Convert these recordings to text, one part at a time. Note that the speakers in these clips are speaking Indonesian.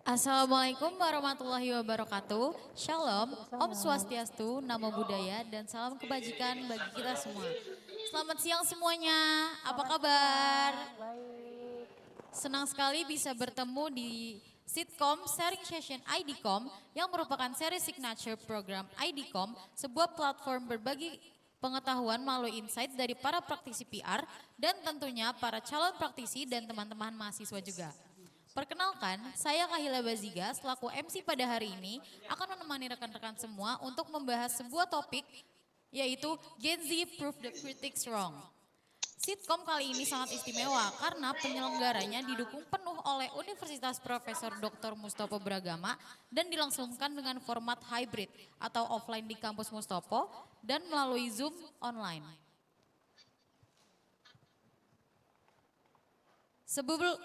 Assalamualaikum warahmatullahi wabarakatuh. Shalom, Om Swastiastu, Namo Buddhaya, dan salam kebajikan bagi kita semua. Selamat siang semuanya, apa kabar? Baik. Senang sekali bisa bertemu di Sitkom Sharing Session IDCOM yang merupakan seri signature program IDCOM, sebuah platform berbagi pengetahuan melalui insight dari para praktisi PR dan tentunya para calon praktisi dan teman-teman mahasiswa juga. Perkenalkan, saya Kahila Baziga selaku MC pada hari ini akan menemani rekan-rekan semua untuk membahas sebuah topik yaitu Gen Z Prove the Critics Wrong. Sitkom kali ini sangat istimewa karena penyelenggaranya didukung penuh oleh Universitas Profesor Dr. Mustopo Bragama dan dilangsungkan dengan format hybrid atau offline di kampus Mustopo dan melalui Zoom online.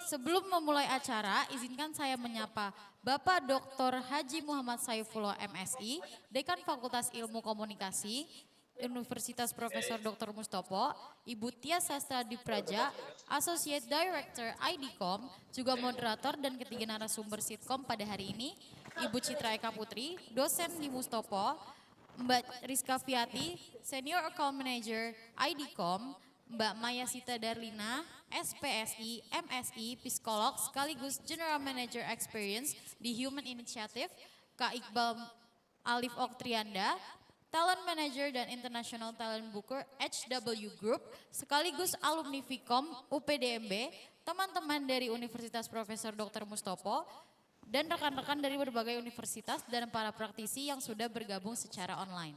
Sebelum memulai acara, izinkan saya menyapa Bapak Dr. Haji Muhammad Saifullah MSI, Dekan Fakultas Ilmu Komunikasi, Universitas Profesor Dr. Mustopo, Ibu Tia Sastra Dipraja, Associate Director IDCOM, juga moderator dan ketiga narasumber Sitkom pada hari ini, Ibu Citra Eka Putri, dosen di Mustopo, Mbak Rizka Fiati, Senior Account Manager IDCOM, Mbak Maya Sita Darlina, SPSI, MSI, Psikolog sekaligus General Manager Experience di Human Initiative, Kak Iqbal Alif Oktrianda, Talent Manager dan International Talent Booker HW Group, sekaligus alumni Vkom UPDMB, teman-teman dari Universitas Profesor Dr. Mustopo, dan rekan-rekan dari berbagai universitas dan para praktisi yang sudah bergabung secara online.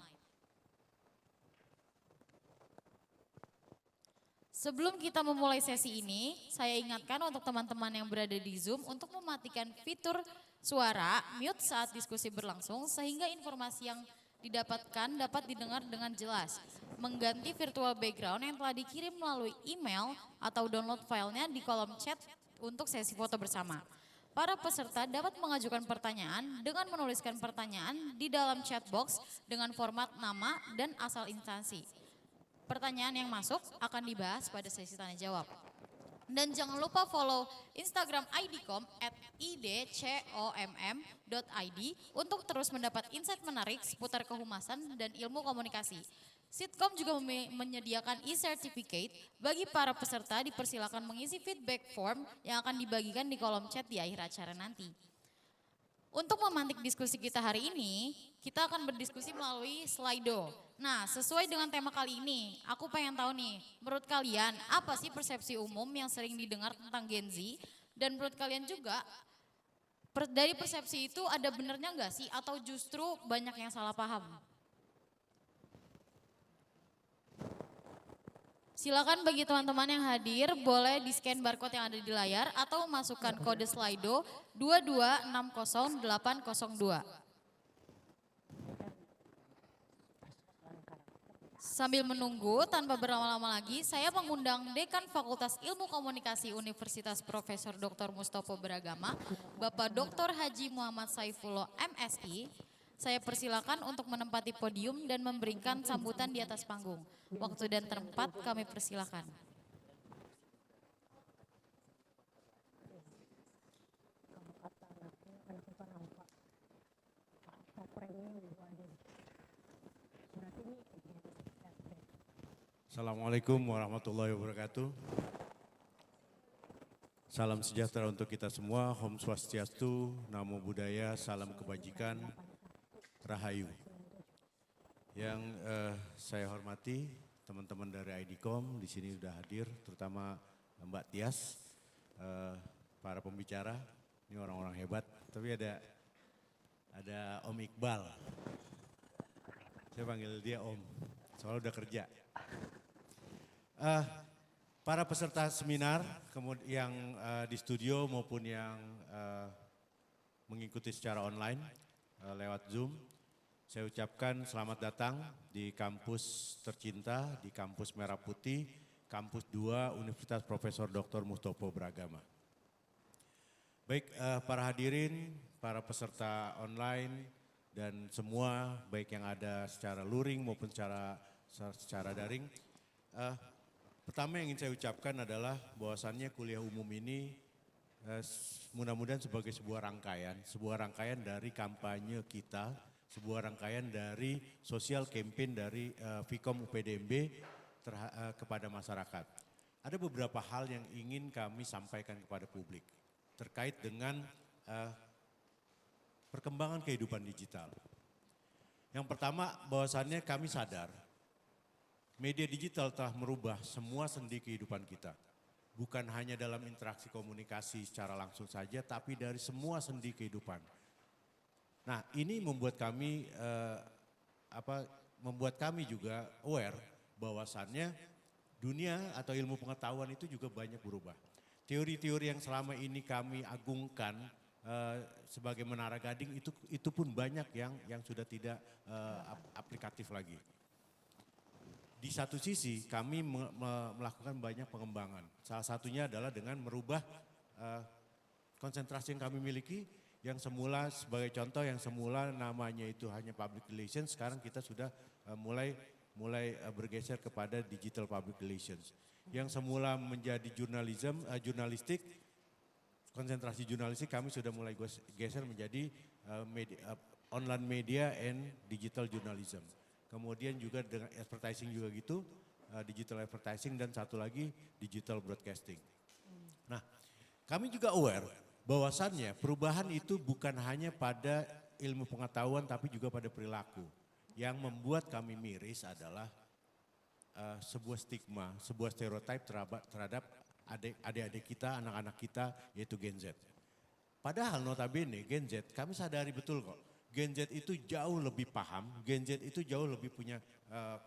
Sebelum kita memulai sesi ini, saya ingatkan untuk teman-teman yang berada di Zoom untuk mematikan fitur suara mute saat diskusi berlangsung sehingga informasi yang didapatkan dapat didengar dengan jelas. Mengganti virtual background yang telah dikirim melalui email atau download filenya di kolom chat untuk sesi foto bersama. Para peserta dapat mengajukan pertanyaan dengan menuliskan pertanyaan di dalam chat box dengan format nama dan asal instansi. Pertanyaan yang masuk akan dibahas pada sesi tanya jawab. Dan jangan lupa follow Instagram IDCOM @idcomm.id untuk terus mendapat insight menarik seputar kehumasan dan ilmu komunikasi. Sitkom juga menyediakan e-certificate bagi para peserta, dipersilakan mengisi feedback form yang akan dibagikan di kolom chat di akhir acara nanti. Untuk memantik diskusi kita hari ini, kita akan berdiskusi melalui Slido. Nah, sesuai dengan tema kali ini, aku pengen tahu nih, menurut kalian apa sih persepsi umum yang sering didengar tentang Gen Z? Dan menurut kalian juga, dari persepsi itu ada benernya nggak sih? Atau justru banyak yang salah paham? Silakan bagi teman-teman yang hadir, boleh di-scan barcode yang ada di layar atau masukkan kode Slido 2260802. Sambil menunggu, tanpa berlama-lama lagi, saya mengundang Dekan Fakultas Ilmu Komunikasi Universitas Profesor Dr. Mustopo Bragama, Bapak Dr. Haji Muhammad Saifullah MSI. Saya persilakan untuk menempati podium dan memberikan sambutan di atas panggung. Waktu dan tempat kami persilakan. Assalamualaikum warahmatullahi wabarakatuh. Salam sejahtera untuk kita semua, Om Swastiastu, Namo Buddhaya, salam kebajikan, Rahayu. Yang saya hormati teman-teman dari IDCOM di sini sudah hadir, terutama Mbak Tias, para pembicara, ini orang-orang hebat. Tapi ada Om Iqbal, saya panggil dia Om, soalnya udah kerja. Para peserta seminar yang di studio maupun yang mengikuti secara online lewat Zoom, saya ucapkan selamat datang di kampus tercinta, di kampus Merah Putih, kampus 2 Universitas Profesor Dr. Mustopo Bragama. Baik para hadirin, para peserta online dan semua baik yang ada secara luring maupun secara daring. Pertama yang ingin saya ucapkan adalah bahwasannya kuliah umum ini mudah-mudahan sebagai sebuah rangkaian dari kampanye kita, sebuah rangkaian dari sosial campaign dari Vkom UPDMB kepada masyarakat. Ada beberapa hal yang ingin kami sampaikan kepada publik terkait dengan perkembangan kehidupan digital. Yang pertama, bahwasannya kami sadar media digital telah merubah semua sendi kehidupan kita. Bukan hanya dalam interaksi komunikasi secara langsung saja, tapi dari semua sendi kehidupan. Nah, ini membuat kami juga aware bahwasannya dunia atau ilmu pengetahuan itu juga banyak berubah. Teori-teori yang selama ini kami agungkan sebagai menara gading itu pun banyak yang sudah tidak aplikatif lagi. Di satu sisi kami melakukan banyak pengembangan. Salah satunya adalah dengan merubah konsentrasi yang kami miliki, yang semula sebagai contoh yang semula namanya itu hanya public relations, sekarang kita sudah mulai bergeser kepada digital public relations. Yang semula menjadi jurnalistik, konsentrasi jurnalistik kami sudah mulai geser menjadi online media and digital journalism. Kemudian juga dengan advertising juga gitu, digital advertising, dan satu lagi digital broadcasting. Nah, kami juga aware bahwasannya perubahan itu bukan hanya pada ilmu pengetahuan tapi juga pada perilaku. Yang membuat kami miris adalah sebuah stigma, sebuah stereotip terhadap adik-adik kita, anak-anak kita, yaitu Gen Z. Padahal notabene Gen Z kami sadari betul kok. Gen Z itu jauh lebih paham, Gen Z itu jauh lebih punya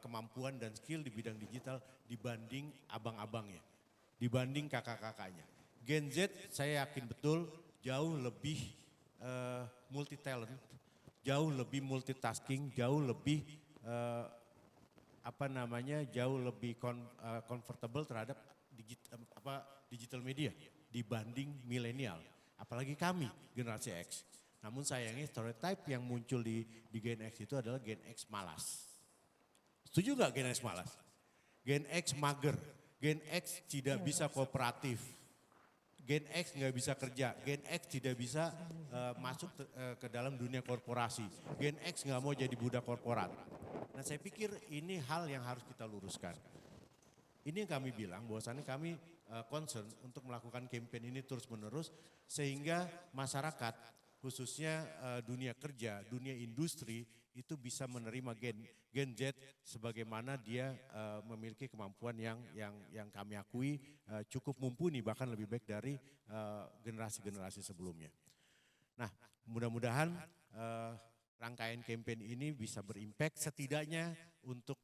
kemampuan dan skill di bidang digital dibanding abang-abangnya, dibanding kakak-kakaknya. Gen Z saya yakin betul jauh lebih multi talent, jauh lebih multitasking, jauh lebih jauh lebih comfortable terhadap digital media dibanding milenial, apalagi kami generasi X. Namun sayangnya stereotype yang muncul di Gen X itu adalah Gen X malas. Setuju gak Gen X malas? Gen X mager, Gen X tidak bisa kooperatif, Gen X nggak bisa kerja, Gen X tidak bisa masuk ke dalam dunia korporasi, Gen X nggak mau jadi budak korporat. Nah, saya pikir ini hal yang harus kita luruskan. Ini yang kami bilang bahwasannya kami concern untuk melakukan campaign ini terus menerus sehingga masyarakat khususnya dunia kerja, dunia industri itu bisa menerima Gen Z sebagaimana dia memiliki kemampuan yang kami akui cukup mumpuni, bahkan lebih baik dari generasi-generasi sebelumnya. Nah, mudah-mudahan rangkaian campaign ini bisa berimpact setidaknya untuk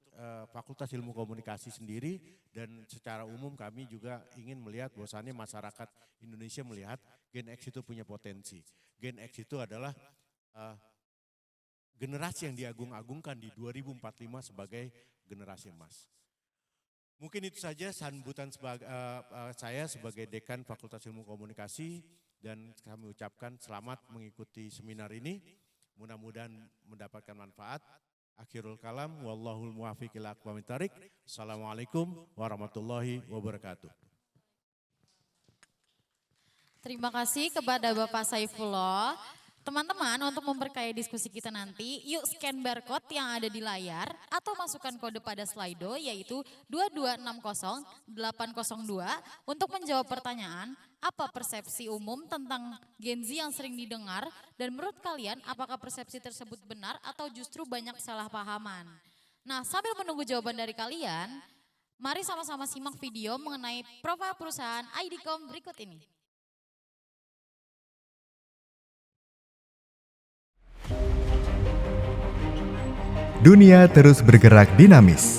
Fakultas Ilmu Komunikasi sendiri, dan secara umum kami juga ingin melihat bahwasannya masyarakat Indonesia melihat Gen X itu punya potensi. Gen X itu adalah generasi yang diagung-agungkan di 2045 sebagai generasi emas. Mungkin itu saja sambutan saya sebagai Dekan Fakultas Ilmu Komunikasi, dan kami ucapkan selamat mengikuti seminar ini. Mudah-mudahan mendapatkan manfaat. Akhirul kalam, wallahul muwaffiq ila aqwamit thariq. Assalamualaikum warahmatullahi wabarakatuh. Terima kasih kepada Bapak Saifullah. Teman-teman, untuk memperkaya diskusi kita nanti, yuk scan barcode yang ada di layar atau masukkan kode pada Slido yaitu 2260802 untuk menjawab pertanyaan, apa persepsi umum tentang Gen Z yang sering didengar, dan menurut kalian apakah persepsi tersebut benar atau justru banyak kesalahpahaman. Nah, sambil menunggu jawaban dari kalian, mari sama-sama simak video mengenai profil perusahaan IDCOM berikut ini. Dunia terus bergerak dinamis.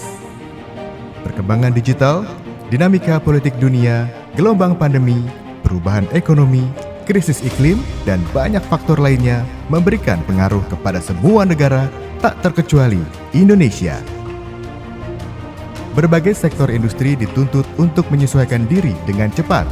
Perkembangan digital, dinamika politik dunia, gelombang pandemi, perubahan ekonomi, krisis iklim, dan banyak faktor lainnya memberikan pengaruh kepada semua negara, tak terkecuali Indonesia. Berbagai sektor industri dituntut untuk menyesuaikan diri dengan cepat.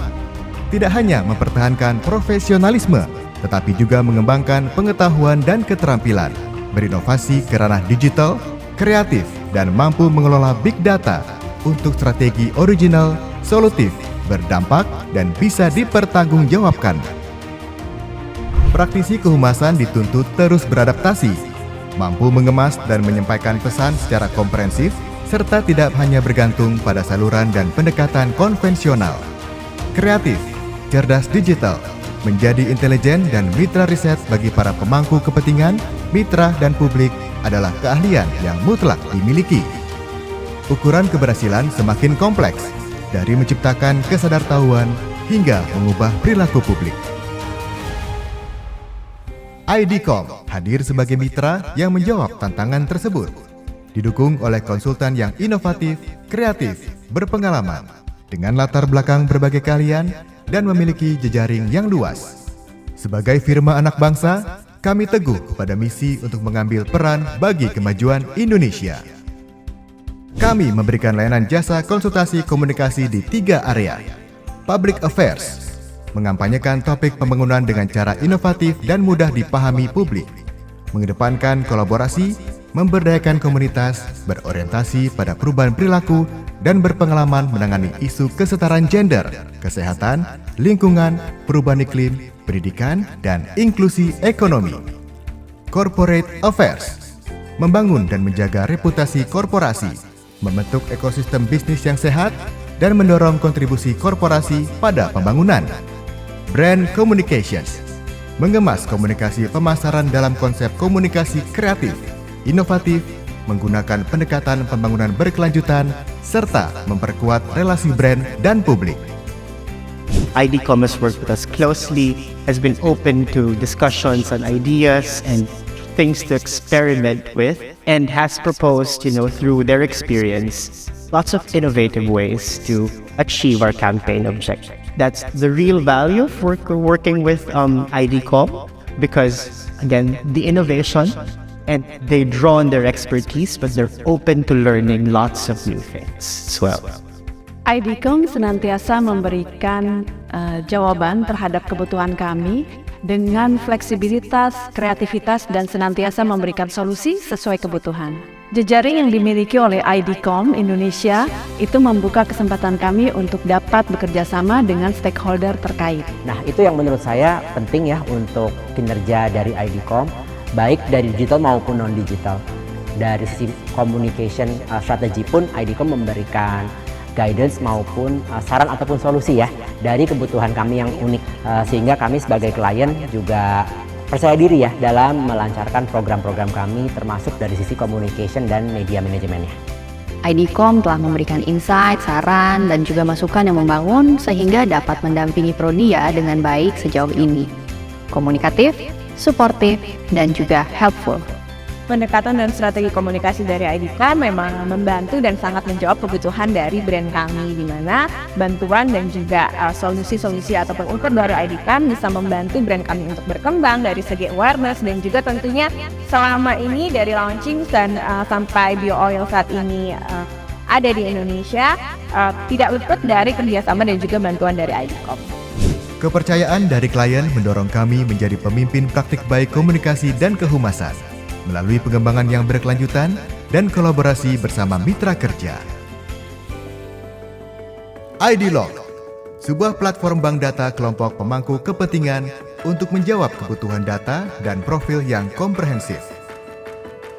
Tidak hanya mempertahankan profesionalisme, tetapi juga mengembangkan pengetahuan dan keterampilan, berinovasi ke ranah digital, kreatif, dan mampu mengelola big data untuk strategi original, solutif, berdampak, dan bisa dipertanggungjawabkan. Praktisi kehumasan dituntut terus beradaptasi, mampu mengemas dan menyampaikan pesan secara komprehensif, serta tidak hanya bergantung pada saluran dan pendekatan konvensional. Kreatif, cerdas digital, menjadi intelijen dan mitra riset bagi para pemangku kepentingan, mitra dan publik adalah keahlian yang mutlak dimiliki. Ukuran keberhasilan semakin kompleks, dari menciptakan kesadartahuan hingga mengubah perilaku publik. IDCOM hadir sebagai mitra yang menjawab tantangan tersebut, didukung oleh konsultan yang inovatif, kreatif, berpengalaman, dengan latar belakang berbagai keahlian dan memiliki jejaring yang luas. Sebagai firma anak bangsa, kami teguh pada misi untuk mengambil peran bagi kemajuan Indonesia. Kami memberikan layanan jasa konsultasi komunikasi di 3 area. Public Affairs, mengampanyekan topik pembangunan dengan cara inovatif dan mudah dipahami publik, mengedepankan kolaborasi, memberdayakan komunitas, berorientasi pada perubahan perilaku, dan berpengalaman menangani isu kesetaraan gender, kesehatan, lingkungan, perubahan iklim, pendidikan, dan inklusi ekonomi. Corporate Affairs, membangun dan menjaga reputasi korporasi, membentuk ekosistem bisnis yang sehat, dan mendorong kontribusi korporasi pada pembangunan. Brand Communications, mengemas komunikasi pemasaran dalam konsep komunikasi kreatif, inovatif, menggunakan pendekatan pembangunan berkelanjutan, serta memperkuat relasi brand dan publik. IDCOM has worked with us closely, has been open to discussions on ideas and things to experiment with, and has proposed, through their experience, lots of innovative ways to achieve our campaign objective. That's the real value for working with IDCOM, because again, the innovation, and they draw on their expertise, but they're open to learning lots of new things as well. IDCOM senantiasa memberikan jawaban terhadap kebutuhan kami dengan fleksibilitas, kreativitas, dan senantiasa memberikan solusi sesuai kebutuhan. Jejaring yang dimiliki oleh IDCOM Indonesia itu membuka kesempatan kami untuk dapat bekerja sama dengan stakeholder terkait. Nah, itu yang menurut saya penting ya untuk kinerja dari IDCOM, baik dari digital maupun non-digital. Dari sisi communication strategy pun IDCOM memberikan guidance maupun saran ataupun solusi ya dari kebutuhan kami yang unik, sehingga kami sebagai klien juga percaya diri ya dalam melancarkan program-program kami, termasuk dari sisi communication dan media manajemennya. IDCOM telah memberikan insight, saran, dan juga masukan yang membangun sehingga dapat mendampingi Prodia dengan baik sejauh ini. Komunikatif, suportif, dan juga helpful. Pendekatan dan strategi komunikasi dari IDCOM memang membantu dan sangat menjawab kebutuhan dari brand kami, di mana bantuan dan juga solusi-solusi ataupun unsur dari IDCOM bisa membantu brand kami untuk berkembang dari segi awareness, dan juga tentunya selama ini dari launching dan sampai bio oil saat ini ada di Indonesia, tidak luput dari kerjasama dan juga bantuan dari IDCOM. Kepercayaan dari klien mendorong kami menjadi pemimpin praktik baik komunikasi dan kehumasan melalui pengembangan yang berkelanjutan dan kolaborasi bersama mitra kerja. IDLog, sebuah platform bank data kelompok pemangku kepentingan untuk menjawab kebutuhan data dan profil yang komprehensif.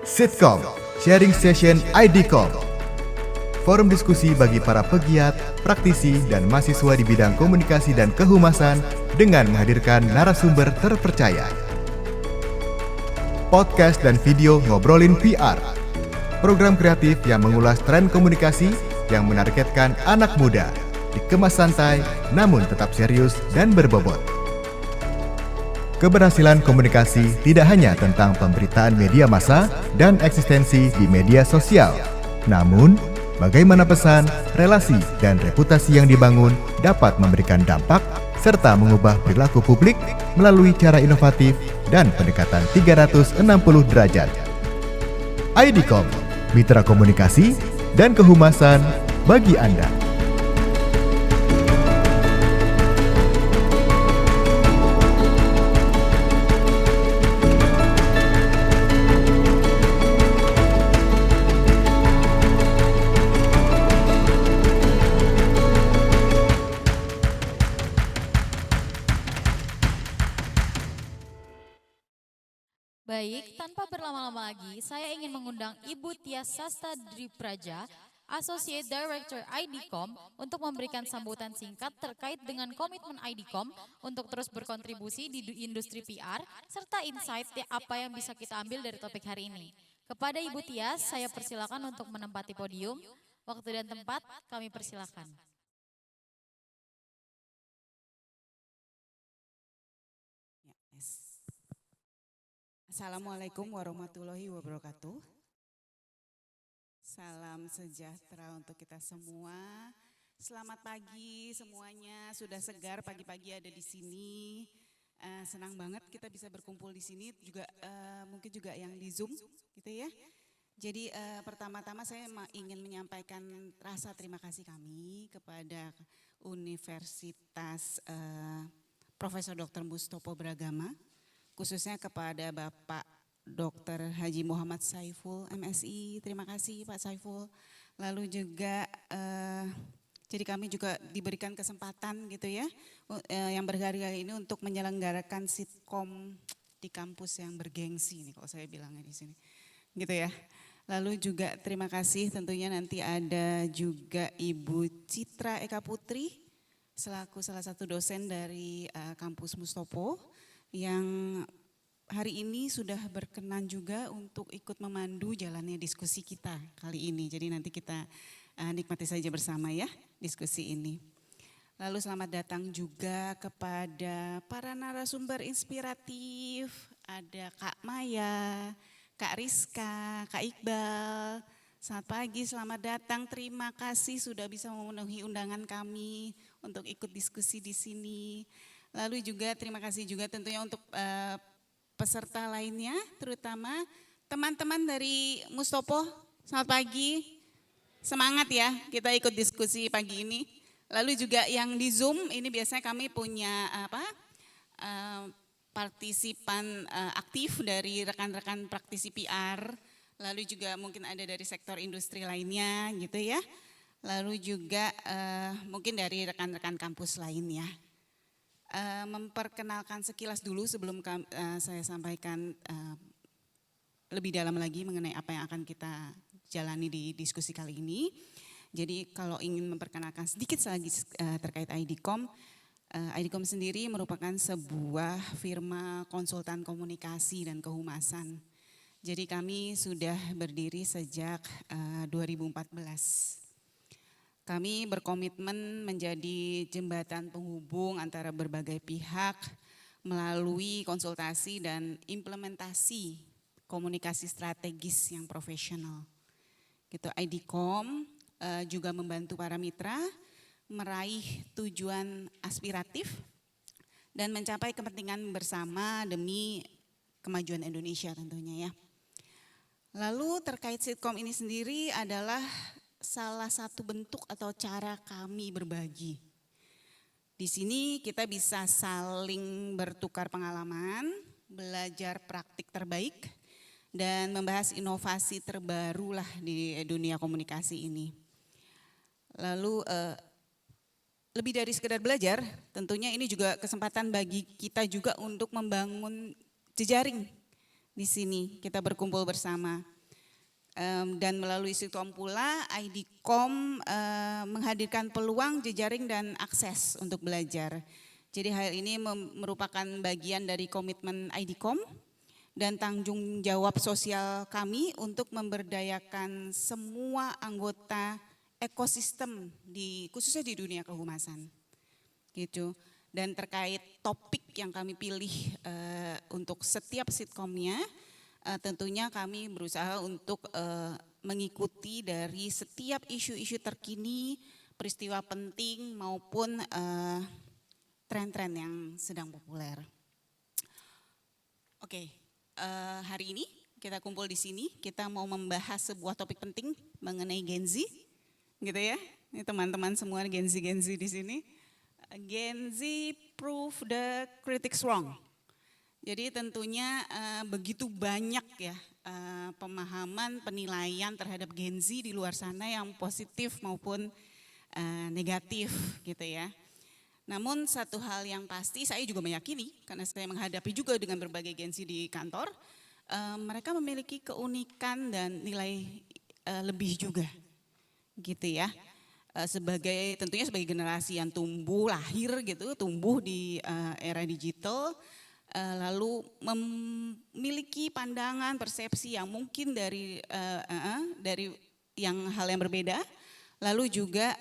Sitcom, sharing session IDCOM, forum diskusi bagi para pegiat, praktisi, dan mahasiswa di bidang komunikasi dan kehumasan dengan menghadirkan narasumber terpercaya. Podcast dan video Ngobrolin PR, program kreatif yang mengulas tren komunikasi yang menargetkan anak muda, dikemas santai namun tetap serius dan berbobot. Keberhasilan komunikasi tidak hanya tentang pemberitaan media massa dan eksistensi di media sosial, namun bagaimana pesan, relasi, dan reputasi yang dibangun dapat memberikan dampak serta mengubah perilaku publik melalui cara inovatif dan pendekatan 360 derajat. IDCOM, mitra komunikasi dan kehumasan bagi Anda. berlama-lama lagi, saya ingin mengundang Ibu Tia Sasta Dripraja, Associate Director IDCOM, untuk memberikan sambutan singkat terkait dengan komitmen IDCOM untuk terus berkontribusi di industri PR, serta insight apa yang bisa kita ambil dari topik hari ini. Kepada Ibu Tia, saya persilakan untuk menempati podium. Waktu dan tempat kami persilakan. Assalamualaikum warahmatullahi wabarakatuh. Salam sejahtera untuk kita semua. Selamat pagi semuanya. Sudah segar pagi-pagi ada di sini. Senang banget kita bisa berkumpul di sini. Juga mungkin juga yang di Zoom, gitu ya. Jadi pertama-tama saya ingin menyampaikan rasa terima kasih kami kepada Universitas Profesor Dr. Mustopo Beragama, khususnya kepada Bapak Dr. Haji Muhammad Saiful MSI, terima kasih Pak Saiful. Lalu juga jadi kami juga diberikan kesempatan gitu ya, yang berharga ini untuk menyelenggarakan sitkom di kampus yang bergengsi nih kalau saya bilangnya di sini, gitu ya. Lalu juga terima kasih tentunya nanti ada juga Ibu Citra Eka Putri selaku salah satu dosen dari kampus Mustopo yang hari ini sudah berkenan juga untuk ikut memandu jalannya diskusi kita kali ini. Jadi nanti kita nikmati saja bersama ya diskusi ini. Lalu selamat datang juga kepada para narasumber inspiratif. Ada Kak Maya, Kak Rizka, Kak Iqbal. Selamat pagi, selamat datang. Terima kasih sudah bisa memenuhi undangan kami untuk ikut diskusi di sini. Lalu juga terima kasih juga tentunya untuk peserta lainnya, terutama teman-teman dari Mustopo. Selamat pagi, semangat ya kita ikut diskusi pagi ini. Lalu juga yang di Zoom ini biasanya kami punya partisipan aktif dari rekan-rekan praktisi PR. Lalu juga mungkin ada dari sektor industri lainnya gitu ya. Lalu juga mungkin dari rekan-rekan kampus lainnya. Memperkenalkan sekilas dulu sebelum saya sampaikan lebih dalam lagi mengenai apa yang akan kita jalani di diskusi kali ini. Jadi kalau ingin memperkenalkan sedikit lagi terkait IDCOM, IDCOM sendiri merupakan sebuah firma konsultan komunikasi dan kehumasan. Jadi kami sudah berdiri sejak 2014. Kami berkomitmen menjadi jembatan penghubung antara berbagai pihak melalui konsultasi dan implementasi komunikasi strategis yang profesional. Gitu, IDCOM juga membantu para mitra meraih tujuan aspiratif dan mencapai kepentingan bersama demi kemajuan Indonesia tentunya ya. Lalu terkait sitkom ini sendiri adalah salah satu bentuk atau cara kami berbagi. Di sini kita bisa saling bertukar pengalaman, belajar praktik terbaik, dan membahas inovasi terbaru lah di dunia komunikasi ini. Lalu lebih dari sekedar belajar, tentunya ini juga kesempatan bagi kita juga untuk membangun jejaring di sini. Kita berkumpul bersama. Dan melalui sitkom pula IDCOM menghadirkan peluang jejaring dan akses untuk belajar. Jadi hal ini merupakan bagian dari komitmen IDCOM dan tanggung jawab sosial kami untuk memberdayakan semua anggota ekosistem khususnya di dunia kehumasan. Gitu. Dan terkait topik yang kami pilih untuk setiap sitkomnya, tentunya kami berusaha untuk mengikuti dari setiap isu-isu terkini, peristiwa penting maupun tren-tren yang sedang populer. Oke, hari ini kita kumpul di sini, kita mau membahas sebuah topik penting mengenai Gen Z, gitu ya. Ini teman-teman semua Gen Z di sini. Gen Z prove the critics wrong. Jadi tentunya begitu banyak ya pemahaman, penilaian terhadap Gen Z di luar sana yang positif maupun negatif gitu ya. Namun satu hal yang pasti saya juga meyakini karena saya menghadapi juga dengan berbagai Gen Z di kantor, mereka memiliki keunikan dan nilai lebih juga, gitu ya. Tentunya sebagai generasi yang lahir gitu, tumbuh di era digital, lalu memiliki pandangan, persepsi yang mungkin dari hal yang berbeda, lalu juga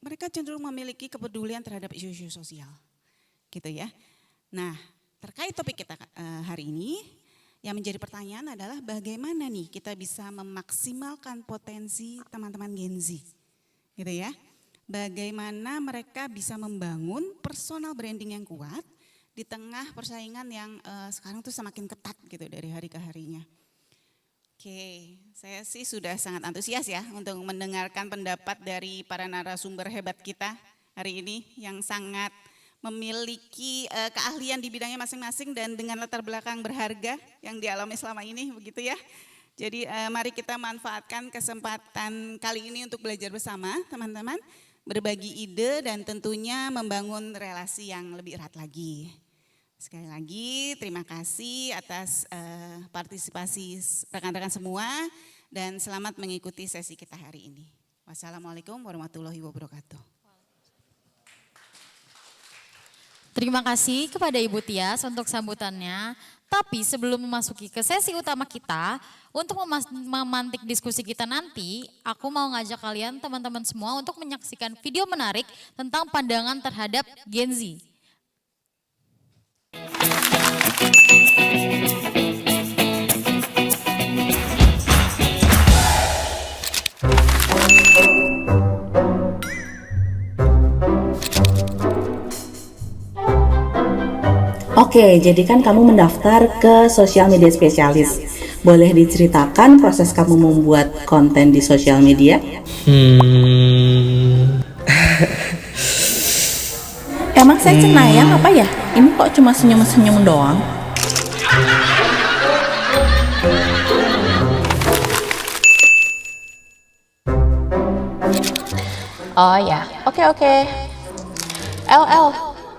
mereka cenderung memiliki kepedulian terhadap isu-isu sosial, gitu ya. Nah, terkait topik kita hari ini, yang menjadi pertanyaan adalah bagaimana nih kita bisa memaksimalkan potensi teman-teman Gen Z. Gitu ya, bagaimana mereka bisa membangun personal branding yang kuat di tengah persaingan yang sekarang tuh semakin ketat gitu dari hari ke harinya. Oke, saya sih sudah sangat antusias ya untuk mendengarkan pendapat dari para narasumber hebat kita hari ini yang sangat memiliki keahlian di bidangnya masing-masing dan dengan latar belakang berharga yang dialami selama ini, begitu ya. Jadi mari kita manfaatkan kesempatan kali ini untuk belajar bersama teman-teman, berbagi ide dan tentunya membangun relasi yang lebih erat lagi. Sekali lagi terima kasih atas partisipasi rekan-rekan semua dan selamat mengikuti sesi kita hari ini. Wassalamualaikum warahmatullahi wabarakatuh. Terima kasih kepada Ibu Tias untuk sambutannya. Tapi sebelum memasuki ke sesi utama kita, untuk memantik diskusi kita nanti, aku mau ngajak kalian teman-teman semua untuk menyaksikan video menarik tentang pandangan terhadap Gen Z. Oke, jadi kan kamu mendaftar ke sosial media spesialis. Boleh diceritakan proses kamu membuat konten di sosial media? Emang saya cenayang apa ya? Ini kok cuma senyum-senyum doang? Oh ya, oke. LL,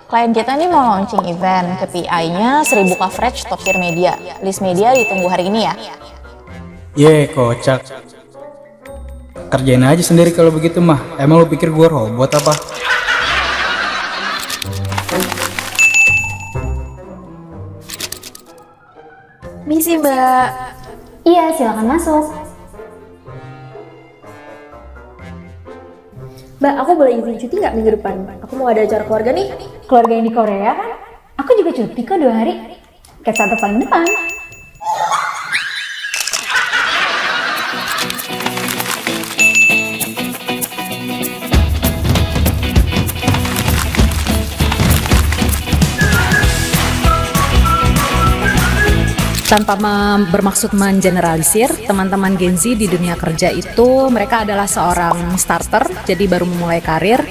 klien kita nih mau launching event, KPI-nya 1000 coverage top tier media. List media ditunggu hari ini ya. Kocak. Kerjain aja sendiri kalau begitu mah. Emang lu pikir gua robot apa? Misi Mbak. Iya, silakan masuk. Mbak, aku boleh izin cuti nggak minggu depan? Aku mau ada acara keluarga nih. Keluarga yang di Korea kan? Aku juga cuti kok 2 hari. Kayak Santa paling depan. Tanpa bermaksud mengeneralisir, teman-teman Gen Z di dunia kerja itu mereka adalah seorang starter, jadi baru memulai karir.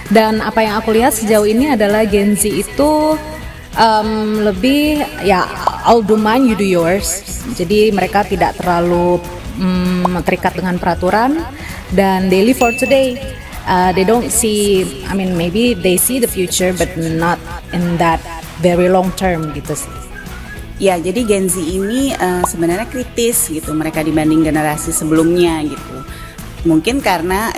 Dan apa yang aku lihat sejauh ini adalah Gen Z itu lebih ya I'll do mine, you do yours. Jadi mereka tidak terlalu terikat dengan peraturan dan they live for today. They don't see, maybe they see the future but not in that very long term gitu sih. Ya, jadi Gen Z ini sebenarnya kritis gitu mereka dibanding generasi sebelumnya gitu. Mungkin karena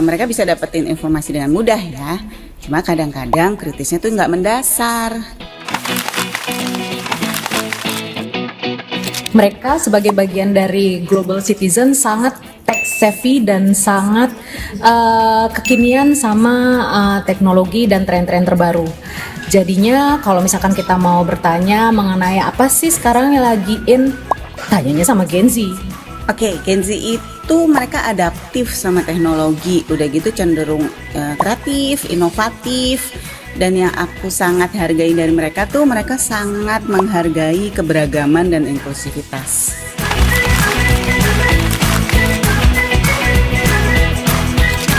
mereka bisa dapetin informasi dengan mudah ya. Cuma kadang-kadang kritisnya tuh nggak mendasar. Mereka sebagai bagian dari global citizen sangat tech savvy dan sangat kekinian sama teknologi dan tren-tren terbaru. Jadinya kalau misalkan kita mau bertanya mengenai apa sih sekarang yang lagi in, tanyanya sama Gen Z. Oke, Gen Z itu mereka adaptif sama teknologi, udah gitu cenderung kreatif, inovatif. Dan yang aku sangat hargai dari mereka tuh mereka sangat menghargai keberagaman dan inklusivitas.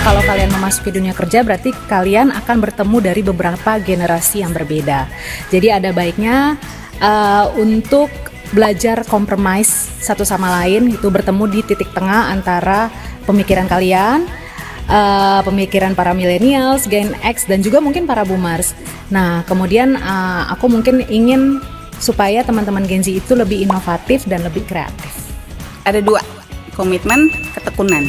Kalau kalian memasuki dunia kerja berarti kalian akan bertemu dari beberapa generasi yang berbeda. Jadi ada baiknya untuk belajar compromise satu sama lain, itu bertemu di titik tengah antara pemikiran kalian, pemikiran para millennials, Gen X dan juga mungkin para boomers. Nah kemudian aku mungkin ingin supaya teman-teman Gen Z itu lebih inovatif dan lebih kreatif? Ada 2, komitmen, ketekunan.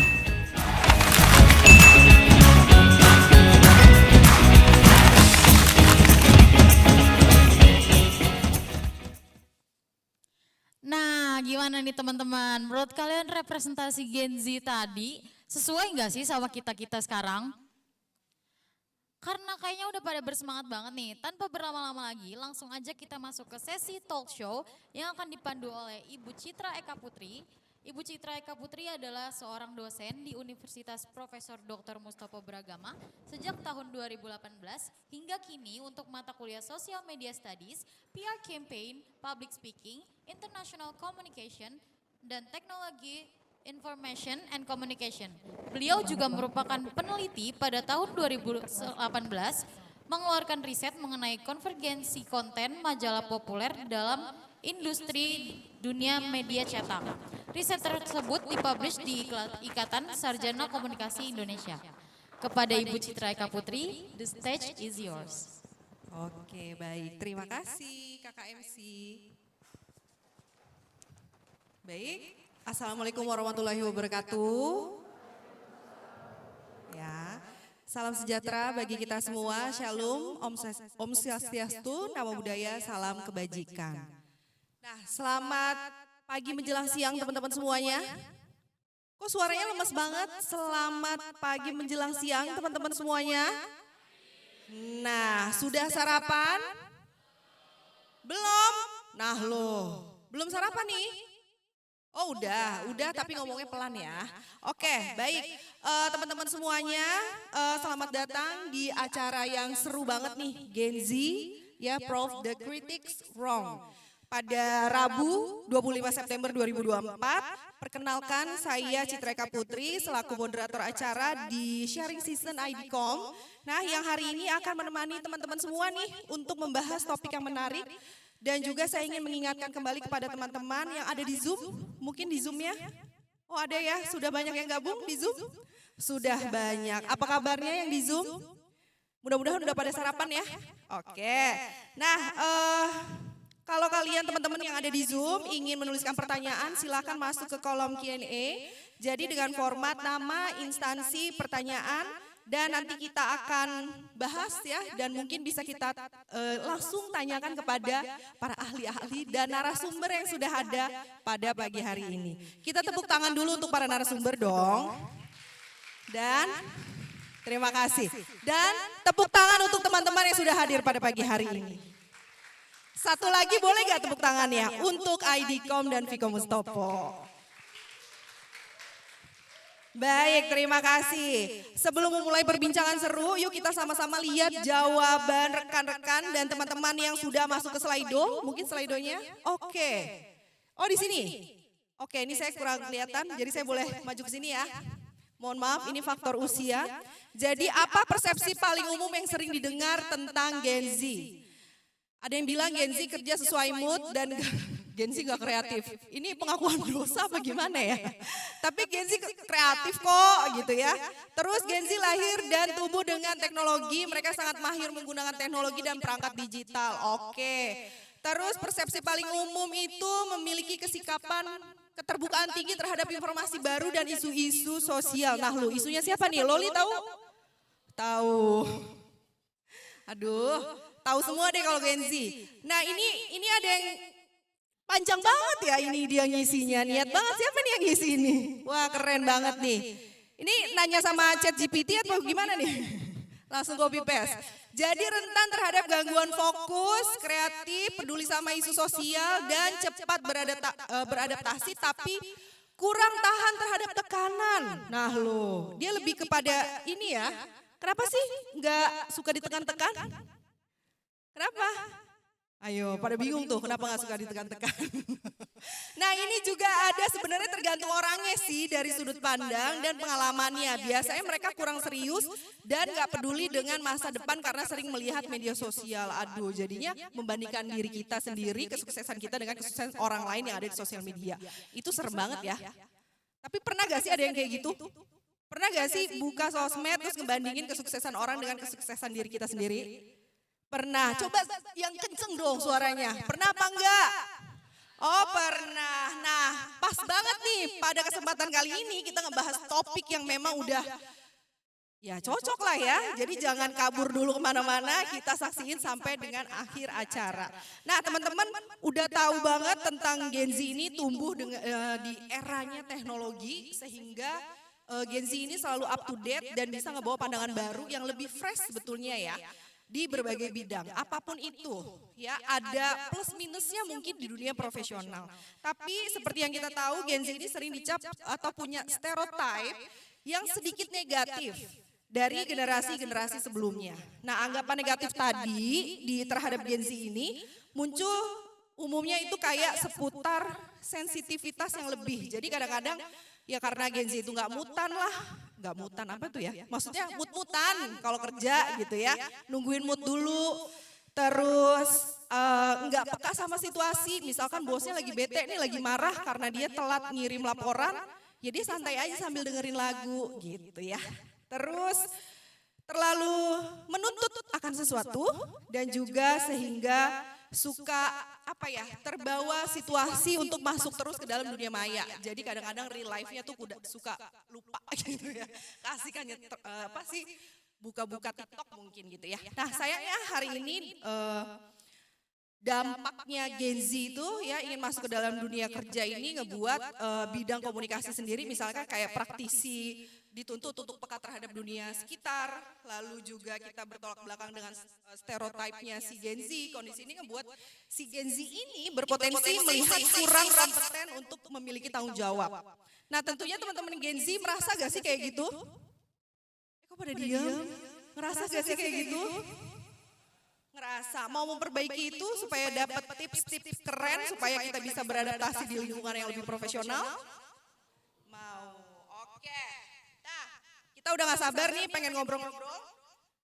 Nah, gimana nih teman-teman? Menurut kalian representasi Gen Z tadi sesuai nggak sih sama kita-kita sekarang? Karena kayaknya udah pada bersemangat banget nih. Tanpa berlama-lama lagi, langsung aja kita masuk ke sesi talk show yang akan dipandu oleh Ibu Citra Eka Putri. Ibu Citra Eka Putri adalah seorang dosen di Universitas Profesor Dr. Mustopo Bragama sejak tahun 2018 hingga kini untuk mata kuliah Social Media Studies, PR Campaign, Public Speaking, International Communication, dan Teknologi Information and Communication. Beliau juga merupakan peneliti pada tahun 2018 mengeluarkan riset mengenai konvergensi konten majalah populer dalam industri dunia media cetak. Riset tersebut dipublish di Ikatan Sarjana Komunikasi Indonesia. Kepada Ibu Citra Eka Putri, the stage is yours. Oke, baik. Terima kasih Kakak MC. Baik, Assalamualaikum warahmatullahi wabarakatuh. Ya, salam sejahtera bagi kita semua. Shalom, Om Swastiastu, Namo Buddhaya, salam kebajikan. Nah, selamat pagi menjelang siang teman-teman semuanya. Kok suaranya lemes banget? Selamat pagi menjelang siang teman-teman semuanya. Nah, sudah sarapan? Belum? Nah loh, belum sarapan nih? Oh udah tapi ngomongnya pelan ya. Oke, baik teman-teman semuanya, selamat datang di acara yang seru banget nih, Gen Z, ya, Prove the Critics Wrong. Pada Rabu 25 September 2024, perkenalkan saya Citra Eka Putri selaku moderator acara di Sharing Season IDCOM. Nah, yang hari ini akan menemani teman-teman semua nih untuk membahas topik yang menarik. Dan juga saya ingin mengingatkan kembali kepada teman-teman yang ada di Zoom, mungkin di Zoom-nya. Oh ada ya, sudah banyak yang gabung di Zoom? Sudah banyak. Apa kabarnya yang di Zoom? Mudah-mudahan udah pada sarapan ya. Oke. Nah, kalau kalian teman-teman yang ada di Zoom ingin menuliskan pertanyaan, silakan masuk ke kolom Q&A. Jadi dengan format nama, instansi, pertanyaan, dan nanti kita akan bahas ya, dan mungkin bisa kita langsung tanyakan kepada para ahli-ahli dan narasumber yang sudah ada pada pagi hari ini. Kita tepuk tangan dulu untuk para narasumber dong. Dan terima kasih. Dan tepuk tangan untuk teman-teman yang sudah hadir pada pagi hari ini. Satu lagi boleh gak tepuk tangannya untuk IDCOM dan Viko Mustopo. Baik, terima kasih. Sebelum memulai perbincangan seru, yuk kita sama-sama lihat jawaban rekan-rekan dan teman-teman yang sudah masuk ke Slido. Mungkin Slido-nya? Oke. Oh di sini? Oke, ini saya kurang kelihatan, jadi saya boleh maju ke sini ya. Mohon maaf, ini faktor usia. Jadi apa persepsi paling umum yang sering didengar tentang Gen Z? Ada yang bilang Gen Z kerja sesuai mood dan Gen Z gak kreatif. Ini pengakuan dosa apa gimana ya? Tapi Gen Z kreatif kok gitu ya. Terus Gen Z lahir dan tumbuh dengan teknologi. Mereka sangat mahir menggunakan teknologi dan perangkat digital. Oke. Terus persepsi paling umum itu memiliki kesikapan keterbukaan tinggi terhadap informasi baru dan isu-isu sosial. Nah lu isunya siapa nih? Loli tahu? Tahu. Aduh, tahu semua deh kalau Gen Z. Nah ini ada yang panjang banget ya, ini dia ngisinya. Niat banget, siapa nih yang ngisi ini? Wah keren banget nih. Ini nanya sama ChatGPT atau gimana nih? Langsung copy paste. Jadi rentan terhadap gangguan fokus, kreatif, peduli sama isu sosial, dan cepat beradaptasi tapi kurang tahan terhadap tekanan. Nah loh, dia lebih kepada ini ya. Kenapa sih nggak suka ditekan-tekan? Kenapa? Ayo, pada bingung tuh kenapa nggak suka ditekan-tekan. Nah ini juga ada sebenarnya tergantung orangnya sih dari sudut pandang dan pengalamannya. Biasanya mereka kurang serius dan nggak peduli dengan masa depan karena sering melihat media sosial. Aduh jadinya membandingkan diri kita sendiri, kesuksesan kita dengan kesuksesan orang lain yang ada di sosial media. Itu serem banget ya. Tapi pernah gak sih ada yang kayak gitu? Pernah gak sih buka sosmed terus ngebandingin kesuksesan orang dengan kesuksesan diri kita sendiri? Pernah. Coba yang kenceng dong suaranya. Pernah apa enggak? Oh pernah. Nah pas banget nih pada kesempatan kali ini kita ngebahas topik yang memang udah ya cocok lah ya. Jadi jangan kabur dulu kemana-mana, kita saksiin sampai dengan akhir acara. Nah teman-teman udah tahu banget tentang Gen Z ini tumbuh dengan, di eranya teknologi sehingga Gen Z ini selalu up to date dan bisa ngebawa pandangan baru yang lebih fresh sebetulnya ya. Di berbagai bidang, apapun itu, ya ada plus minusnya mungkin di dunia profesional. Tapi seperti yang kita tahu, Gen Z ini sering dicap atau punya stereotype yang sedikit negatif dari generasi-generasi sebelumnya. Nah, anggapan negatif tadi terhadap Gen Z ini muncul umumnya itu kayak seputar sensitivitas yang lebih. Jadi kadang-kadang ya karena Gen Z itu nggak mutan lah. Nggak mutan apa tuh ya? Maksudnya mut-mutan kalau kerja gitu ya. Nungguin mood dulu. Terus nggak peka sama situasi. Misalkan bosnya lagi bete nih, lagi marah karena dia telat ngirim laporan. Ya dia santai aja sambil dengerin lagu gitu ya. Terus terlalu menuntut akan sesuatu dan juga sehingga suka apa ya terbawa situasi untuk masuk terus ke dalam dunia maya. Jadi kadang-kadang real life-nya tuh suka lupa gitu ya. Kasihkan apa sih buka-buka TikTok mungkin gitu ya. Nah sayangnya hari ini dampaknya Gen Z itu ya ingin masuk ke dalam dunia kerja ini ngebuat bidang komunikasi sendiri misalkan kayak praktisi dituntut untuk peka terhadap dunia sekitar, lalu juga kita bertolak belakang dengan stereotipnya si Gen Z. Kondisi ini ngebuat si Gen Z ini berpotensi melihat kurang kompeten untuk memiliki tanggung jawab. Nah tentunya teman-teman Gen Z merasa gak sih kayak gitu? Kok pada diam? Ngerasa gak sih kayak gitu? Ngerasa mau memperbaiki itu supaya dapat tips-tips keren supaya kita bisa beradaptasi di lingkungan yang lebih profesional? Mau, oke. Kita udah gak sabar nih pengen ngobrol-ngobrol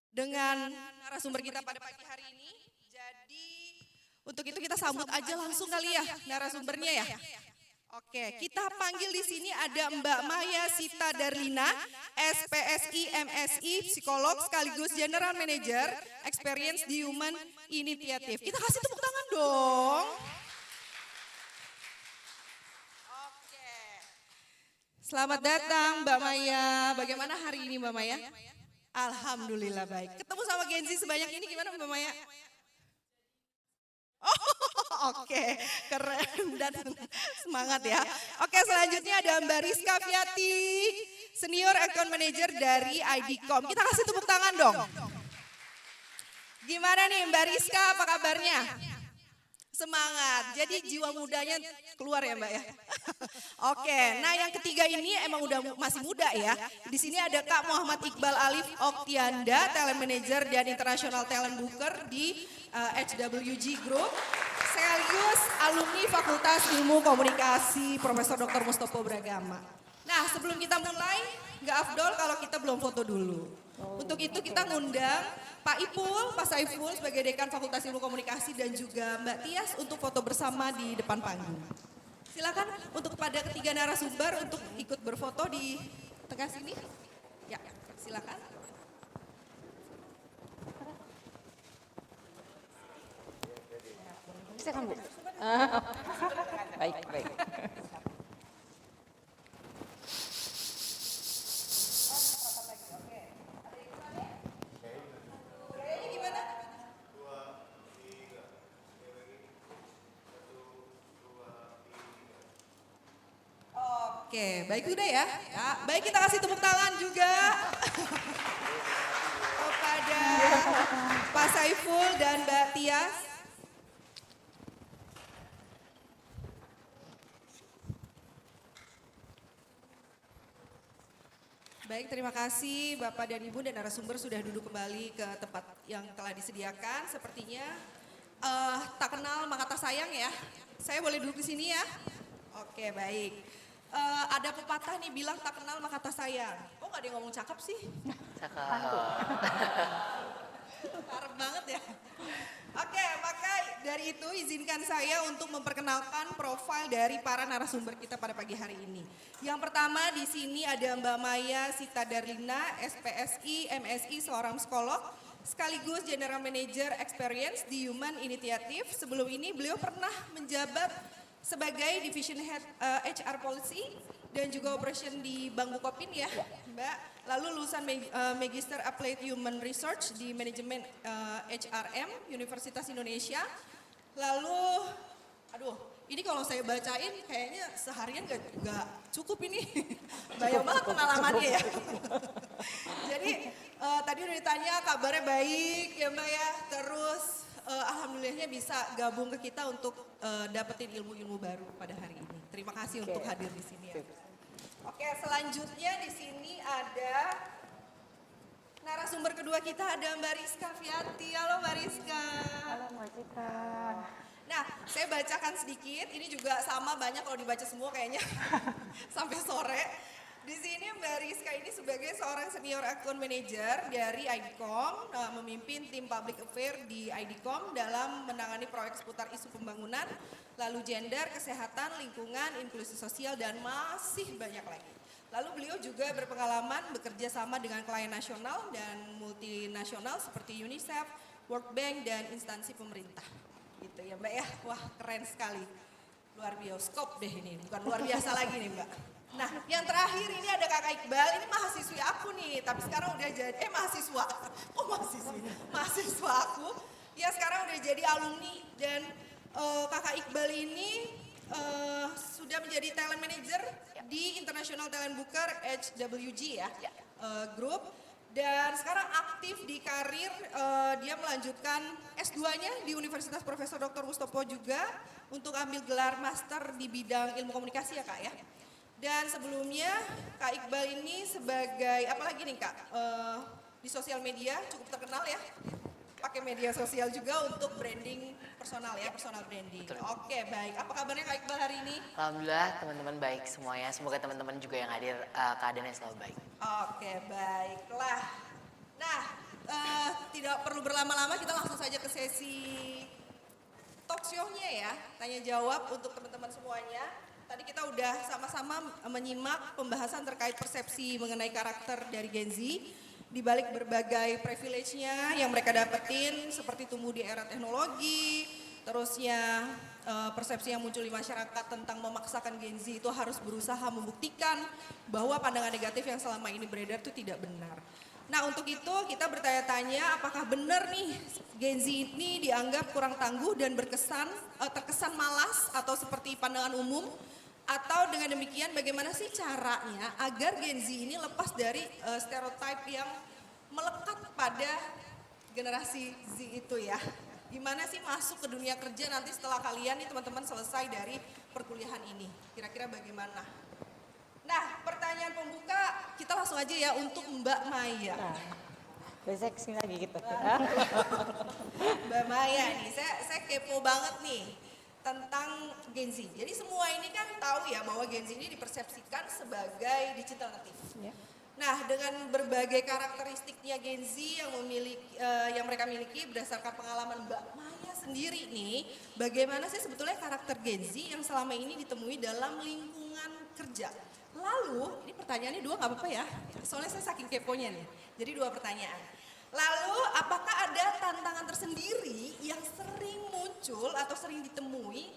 dengan narasumber kita pada pagi hari ini. Jadi untuk itu kita sambut aja langsung kali ya narasumbernya ya. Oke, kita panggil di sini ada Mbak Maya Sita Darlina, SPSI MSI, psikolog sekaligus General Manager Experience di Human Initiative. Kita kasih tepuk tangan dong. Selamat datang Mbak Maya. Bagaimana hari ini Mbak Maya? Alhamdulillah baik. Ketemu sama Gen Z sebanyak ini gimana Mbak Maya? Oh, oke, keren dan semangat ya. Oke, selanjutnya ada Mbak Rizka Fiati, Senior Account Manager dari IDCOM. Kita kasih tepuk tangan dong. Gimana nih Mbak Rizka, apa kabarnya? Semangat, jadi jiwa mudanya keluar ya Mbak ya. Oke, nah yang ketiga ini emang udah masih muda ya. Di sini ada Kak Muhammad Iqbal Alif Oktianda, Talent Manager dan International Talent Booker di HWG Group. Sekaligus alumni Fakultas Ilmu Komunikasi Profesor Dr. Mustopo Bragama. Nah sebelum kita mulai, nggak afdol kalau kita belum foto dulu. Untuk itu kita ngundang Pak Ipul, Pak Saiful sebagai Dekan Fakultas Ilmu Komunikasi dan juga Mbak Tias untuk foto bersama di depan panggung. Silakan untuk pada ketiga narasumber untuk ikut berfoto di tengah sini. Ya, silakan. Bisa kan Bu? Baik, baik. Oke, baik sudah ya. Baik kita kasih tepuk tangan juga kepada Pak Saiful dan Mbak Tias. Baik, terima kasih Bapak dan Ibu dan narasumber sudah duduk kembali ke tempat yang telah disediakan. Sepertinya tak kenal maka tak sayang ya. Saya boleh duduk di sini ya? Oke, baik. Ada pepatah nih bilang tak kenal maka tak sayang. Kok gak ada yang ngomong cakep sih? Cakep. Parah banget ya. Oke, maka dari itu izinkan saya untuk memperkenalkan profil dari para narasumber kita pada pagi hari ini. Yang pertama di sini ada Mbak Maya Sita Darlina, SPSI, MSI, seorang psikolog sekaligus General Manager Experience di Human Initiative. Sebelum ini beliau pernah menjabat sebagai Division Head HR Policy dan juga Operation di Bank Bukopin ya, Mbak. Lalu lulusan Magister Applied Human Research di Manajemen HRM Universitas Indonesia. Lalu, aduh, ini kalau saya bacain kayaknya seharian gak cukup ini. Banyak banget pengalamannya ya. Jadi tadi udah ditanya kabarnya baik ya Mbak ya. Terus alhamdulillahnya bisa gabung ke kita untuk dapetin ilmu-ilmu baru pada hari ini. Terima kasih untuk hadir di sini ya. Oke, selanjutnya di sini ada narasumber kedua kita, ada Mbak Rizka Fiati. Halo Mbak Rizka. Halo Mbak Citra. Nah, saya bacakan sedikit. Ini juga sama banyak kalau dibaca semua kayaknya sampai sore. Di sini Mbak Rizka ini sebagai seorang senior account manager dari IDCOM, memimpin tim public affair di IDCOM dalam menangani proyek seputar isu pembangunan, lalu gender, kesehatan, lingkungan, inklusi sosial, dan masih banyak lagi. Lalu beliau juga berpengalaman bekerja sama dengan klien nasional dan multinasional seperti UNICEF, World Bank, dan instansi pemerintah. Gitu ya Mbak ya, wah keren sekali. Luar bioskop deh ini, bukan luar biasa lagi nih Mbak. Nah yang terakhir ini ada Kakak Iqbal, ini mahasiswi aku nih, tapi sekarang udah jadi, mahasiswa, oh mahasiswa aku. Ya sekarang udah jadi alumni dan Kakak Iqbal ini sudah menjadi talent manager di International Talent Booker HWG ya, Group. Dan sekarang aktif di karir, dia melanjutkan S2-nya di Universitas Profesor Dr. Mustopo juga untuk ambil gelar master di bidang ilmu komunikasi ya Kak ya. Dan sebelumnya Kak Iqbal ini sebagai, apalagi nih Kak, di sosial media cukup terkenal ya. Pakai media sosial juga untuk branding personal ya, personal branding. Betul. Oke baik, apa kabarnya Kak Iqbal hari ini? Alhamdulillah teman-teman baik semuanya, semoga teman-teman juga yang hadir keadaannya selalu baik. Oke baiklah. Nah tidak perlu berlama-lama, kita langsung saja ke sesi talk show-nya ya, tanya jawab untuk teman-teman semuanya. Tadi kita udah sama-sama menyimak pembahasan terkait persepsi mengenai karakter dari Gen Z, di balik berbagai privilege-nya yang mereka dapetin seperti tumbuh di era teknologi, terusnya persepsi yang muncul di masyarakat tentang memaksakan Gen Z itu harus berusaha membuktikan bahwa pandangan negatif yang selama ini beredar itu tidak benar. Nah untuk itu kita bertanya-tanya apakah benar nih Gen Z ini dianggap kurang tangguh dan terkesan malas atau seperti pandangan umum. Atau dengan demikian bagaimana sih caranya agar Gen Z ini lepas dari stereotip yang melekat pada generasi Z itu ya. Gimana sih masuk ke dunia kerja nanti setelah kalian nih teman-teman selesai dari perkuliahan ini. Kira-kira bagaimana? Nah pertanyaan pembuka kita langsung aja ya untuk Mbak Maya. Besok sini lagi gitu. Mbak Maya nih, saya kepo banget nih tentang Gen Z. Jadi semua ini kan tahu ya bahwa Gen Z ini dipersepsikan sebagai digital native. Ya. Nah, dengan berbagai karakteristiknya Gen Z yang mereka miliki berdasarkan pengalaman Mbak Maya sendiri nih, bagaimana sih sebetulnya karakter Gen Z yang selama ini ditemui dalam lingkungan kerja? Lalu, ini pertanyaannya dua nggak apa-apa ya? Soalnya saya saking keponya nih. Jadi dua pertanyaan. Lalu apakah ada tantangan tersendiri yang sering muncul atau sering ditemui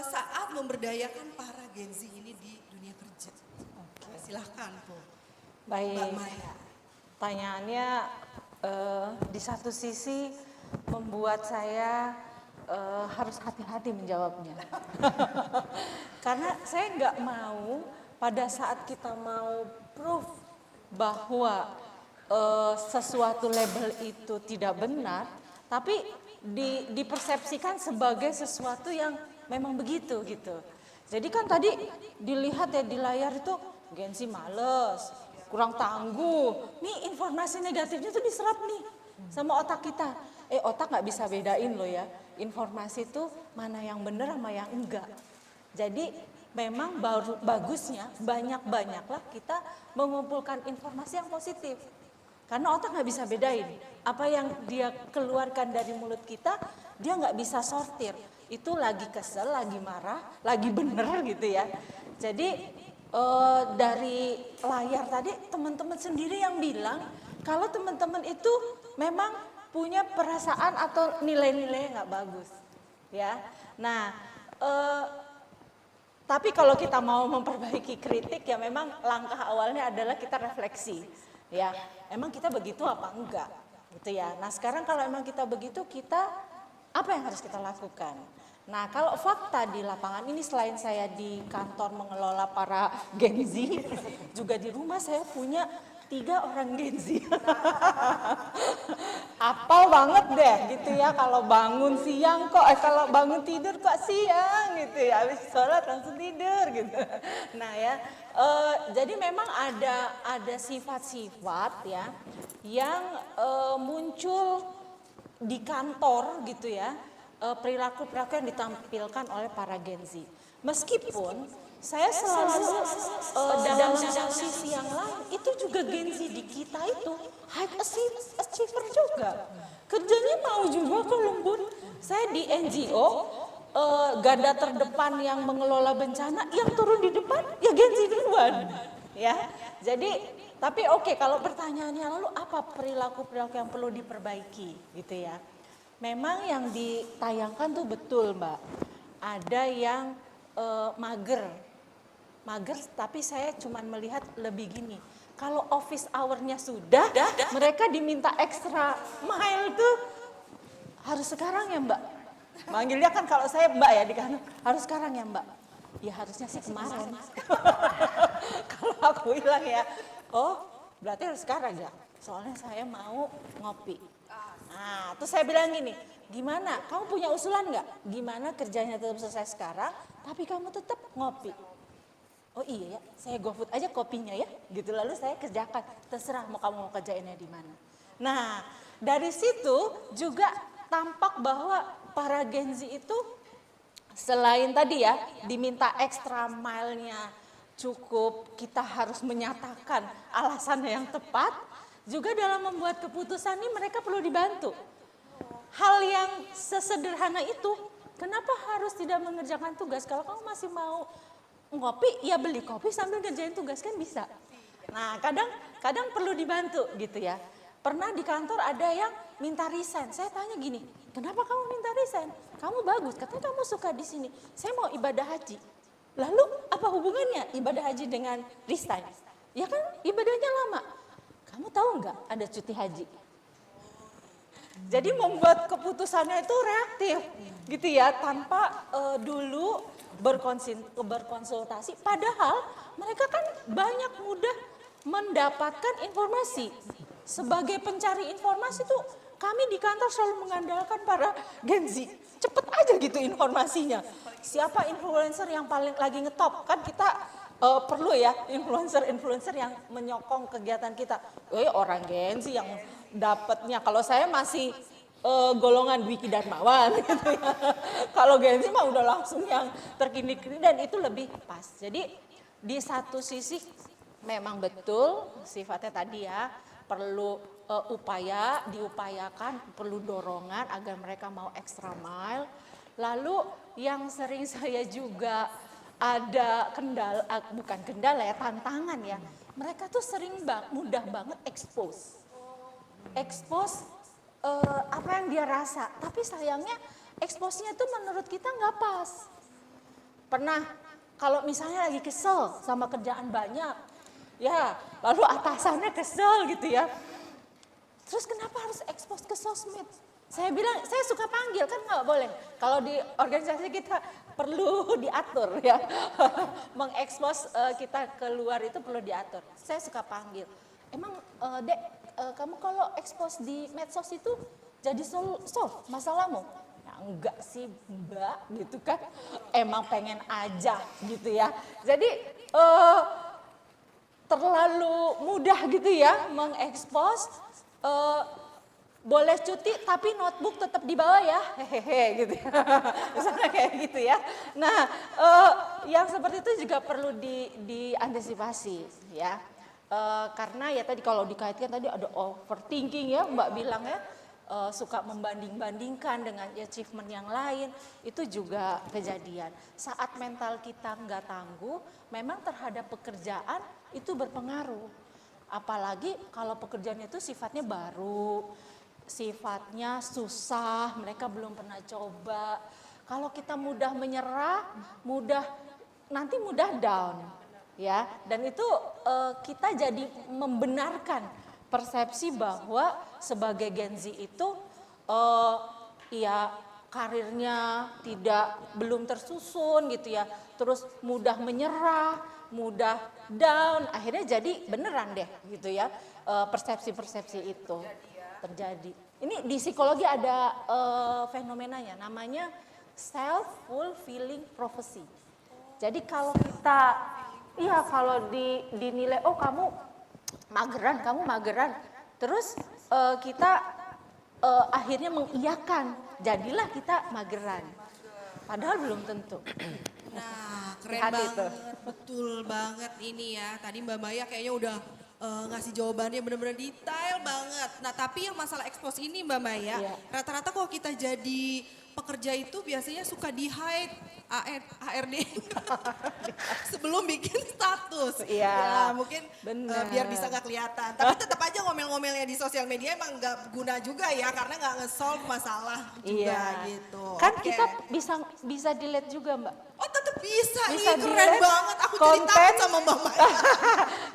saat memberdayakan para Gen Z ini di dunia kerja? Oke. Silahkan Bu. Baik, Mbak Maya. Pertanyaannya di satu sisi membuat saya harus hati-hati menjawabnya. Karena saya nggak mau pada saat kita mau proof bahwa sesuatu label itu tidak benar, tapi dipersepsikan sebagai sesuatu yang memang begitu gitu. Jadi kan tadi dilihat ya di layar itu Gen Z males, kurang tangguh. Nih informasi negatifnya tuh diserap nih sama otak kita. Otak nggak bisa bedain loh ya. Informasi itu mana yang benar sama yang enggak. Jadi memang bagusnya banyak-banyaklah kita mengumpulkan informasi yang positif. Karena otak nggak bisa bedain apa yang dia keluarkan dari mulut kita, dia nggak bisa sortir. Itu lagi kesel, lagi marah, lagi bener gitu ya. Jadi dari layar tadi teman-teman sendiri yang bilang kalau teman-teman itu memang punya perasaan atau nilai-nilai yang nggak bagus, ya. Nah, tapi kalau kita mau memperbaiki kritik ya memang langkah awalnya adalah kita refleksi, ya. Emang kita begitu apa enggak, gitu ya. Nah sekarang kalau emang kita begitu, kita apa yang harus kita lakukan? Nah kalau fakta di lapangan ini, selain saya di kantor mengelola para Gen Z, juga di rumah saya punya 3 orang Gen Z. Apal banget deh gitu ya, kalau bangun siang kok, kalau bangun tidur kok siang gitu ya, habis sholat langsung tidur gitu. Nah ya, jadi memang ada sifat-sifat ya yang muncul di kantor gitu ya, perilaku-perilaku yang ditampilkan oleh para Gen Z. Meskipun saya selalu dalam sisi yang lain, itu juga Gen Z di kita itu high achiever juga. Kerjanya mau juga kok lembur. Saya di NGO, garda terdepan yang mengelola bencana, yang turun di depan ya Gen Z duluan. Ya, jadi tapi oke, kalau pertanyaannya lalu apa perilaku-perilaku yang perlu diperbaiki gitu ya. Memang yang ditayangkan tuh betul Mbak, ada yang mager, tapi saya cuma melihat lebih gini, kalau office hour-nya sudah, mereka diminta extra mile tuh harus sekarang ya Mbak. Manggilnya kan kalau saya Mbak ya di kantor, harus sekarang ya Mbak. Ya harusnya sih kemarin. Kalau aku bilang ya, oh berarti harus sekarang ya, soalnya saya mau ngopi. Nah, terus saya bilang gini, gimana? Kamu punya usulan nggak? Gimana kerjanya tetap selesai sekarang, tapi kamu tetap ngopi? Oh iya ya, saya GoFood aja kopinya ya, gitu. Lalu saya kerjakan, terserah mau kamu mau kerjainnya di mana. Nah, dari situ juga tampak bahwa para Gen Z itu selain tadi ya diminta extra mile-nya cukup, kita harus menyatakan alasan yang tepat. Juga dalam membuat keputusan ini mereka perlu dibantu. Hal yang sesederhana itu, kenapa harus tidak mengerjakan tugas? Kalau kamu masih mau ngopi, ya beli kopi sambil ngerjain tugas kan bisa. Nah kadang perlu dibantu gitu ya. Pernah di kantor ada yang minta resign. Saya tanya gini, kenapa kamu minta resign? Kamu bagus, katanya kamu suka di sini. Saya mau ibadah haji. Lalu apa hubungannya ibadah haji dengan resign? Ya kan ibadahnya lama. Kamu tahu nggak ada cuti haji? Jadi membuat keputusannya itu reaktif gitu ya, tanpa dulu berkonsultasi. Padahal mereka kan banyak mudah mendapatkan informasi. Sebagai pencari informasi tuh kami di kantor selalu mengandalkan para Gen Z. Cepet aja gitu informasinya. Siapa influencer yang paling lagi ngetop? Kan kita perlu ya influencer yang menyokong kegiatan kita. Orang Gen Z yang dapatnya, kalau saya masih golongan Dwiki Darmawan gitu ya. Kalau Gen Z mah udah langsung yang terkini-kini dan itu lebih pas. Jadi di satu sisi memang betul sifatnya tadi ya, perlu diupayakan, perlu dorongan agar mereka mau extra mile. Lalu yang sering saya juga ada bukan kendala ya, tantangan ya. Mereka tuh sering mudah banget expose apa yang dia rasa. Tapi sayangnya expose-nya tuh menurut kita nggak pas. Pernah kalau misalnya lagi kesel sama kerjaan banyak, ya lalu atasannya kesel gitu ya. Terus kenapa harus expose ke sosmed? Saya bilang, saya suka panggil, kan nggak boleh. Kalau di organisasi kita perlu diatur ya. Mengekspos kita keluar itu perlu diatur. Saya suka panggil. Emang Dek, kamu kalau expose di medsos itu jadi solve masalahmu? Ya, enggak sih Mbak gitu kan. Emang pengen aja gitu ya. Jadi terlalu mudah gitu ya mengekspos. Boleh cuti tapi notebook tetap dibawa ya, hehehe gitu ya. Misalnya kayak gitu ya. Nah, yang seperti itu juga perlu diantisipasi ya. Karena ya tadi kalau dikaitkan tadi ada overthinking ya Mbak bilang ya, suka membanding-bandingkan dengan achievement yang lain, itu juga kejadian. Saat mental kita nggak tangguh, memang terhadap pekerjaan itu berpengaruh. Apalagi kalau pekerjaannya itu sifatnya baru, sifatnya susah, mereka belum pernah coba. Kalau kita mudah menyerah, nanti mudah down, ya. Dan itu kita jadi membenarkan persepsi bahwa sebagai Gen Z itu ya karirnya belum tersusun gitu ya. Terus mudah menyerah, mudah down, akhirnya jadi beneran deh gitu ya. Persepsi-persepsi itu terjadi. Ini di psikologi ada fenomenanya, namanya self-fulfilling prophecy. Jadi kalau kalau dinilai, oh kamu mageran, terus kita akhirnya mengiyakan, jadilah kita mageran. Padahal belum tentu. Nah, keren banget, betul banget ini ya. Tadi Mbak Maya kayaknya udah ngasih jawabannya benar-benar detail banget. Nah, tapi yang masalah expose ini Mbak Maya, rata-rata kalau kita jadi pekerja itu biasanya suka di-hide HRD sebelum bikin status. Ya, mungkin biar bisa nggak kelihatan. Tapi tetap aja ngomel-ngomelnya di sosial media emang nggak guna juga ya, karena nggak nge-solve masalah juga gitu. Kan kita bisa delete juga Mbak. Oh tetap bisa, ini keren banget. Aku jadi takut sama Mbak Maya.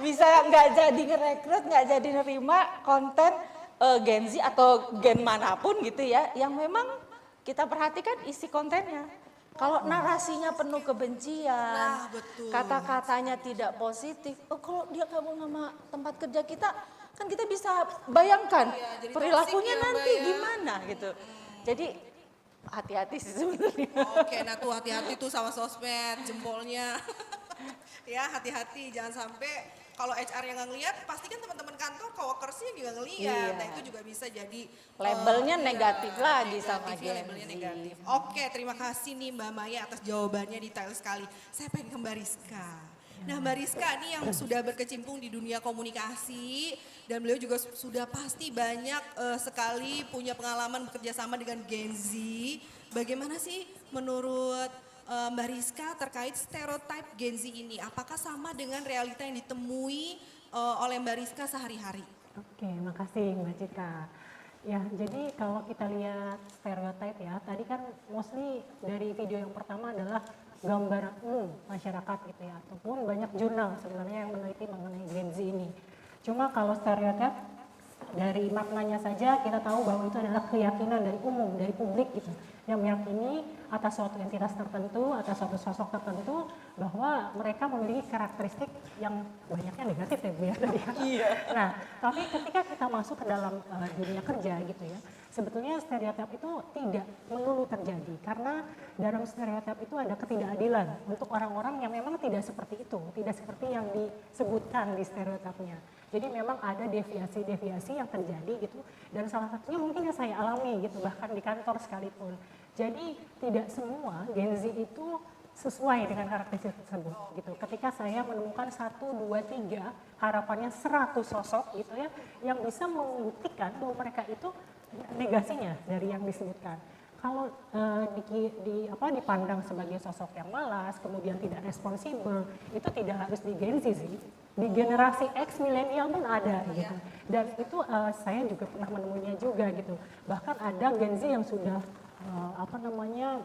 Bisa nggak jadi ngerekrut, nggak jadi nerima konten Gen Z atau gen manapun gitu ya, yang memang kita perhatikan isi kontennya. Kalau narasinya penuh kebencian, kata-katanya tidak positif, kalau dia gabung sama tempat kerja kita, kan kita bisa bayangkan perilakunya nanti gimana gitu. Jadi hati-hati sih sebenarnya. Oke, nah tuh hati-hati tuh sama sosmed, jempolnya. Ya hati-hati, jangan sampai kalau HR yang nggak ngeliat, pasti kan teman-teman kantor, coworkersnya juga ngeliat. Nah itu juga bisa jadi labelnya negatif lagi sama Gen Z. Labelnya negatif. Oke, terima kasih nih Mbak Maya atas jawabannya detail sekali. Saya pengen ke Mbak Rizka. Nah Mbak Rizka nih yang sudah berkecimpung di dunia komunikasi dan beliau juga sudah pasti banyak sekali punya pengalaman bekerja sama dengan Gen Z. Bagaimana sih menurut Mbak Rizka terkait stereotip Gen Z ini? Apakah sama dengan realita yang ditemui oleh Mbak Rizka sehari-hari? Oke, makasih Mbak Cika. Ya, jadi kalau kita lihat stereotip ya, tadi kan mostly dari video yang pertama adalah gambaran umum masyarakat gitu ya, ataupun banyak jurnal sebenarnya yang meneliti mengenai Gen Z ini. Cuma kalau stereotip dari maknanya saja kita tahu bahwa itu adalah keyakinan dari umum, dari publik gitu, yang meyakini atas suatu entitas tertentu, atas suatu sosok tertentu bahwa mereka memiliki karakteristik yang banyaknya negatif ya Bu ya tadi. Nah, tapi ketika kita masuk ke dalam dunia kerja gitu ya, sebetulnya stereotip itu tidak melulu terjadi karena dalam stereotip itu ada ketidakadilan untuk orang-orang yang memang tidak seperti itu, tidak seperti yang disebutkan di stereotipnya. Jadi memang ada deviasi-deviasi yang terjadi gitu, dan salah satunya mungkin yang saya alami gitu, bahkan di kantor sekalipun. Jadi tidak semua Gen Z itu sesuai dengan karakteristik tersebut gitu. Ketika saya menemukan 1, 2, 3, harapannya 100 sosok gitu ya, yang bisa membuktikan bahwa mereka itu negasinya dari yang disebutkan. Kalau dipandang sebagai sosok yang malas, kemudian tidak responsibel, itu tidak harus di Gen Z sih. Di generasi X milenial pun ada gitu. Dan itu saya juga pernah menemuinya juga gitu. Bahkan ada Gen Z yang sudah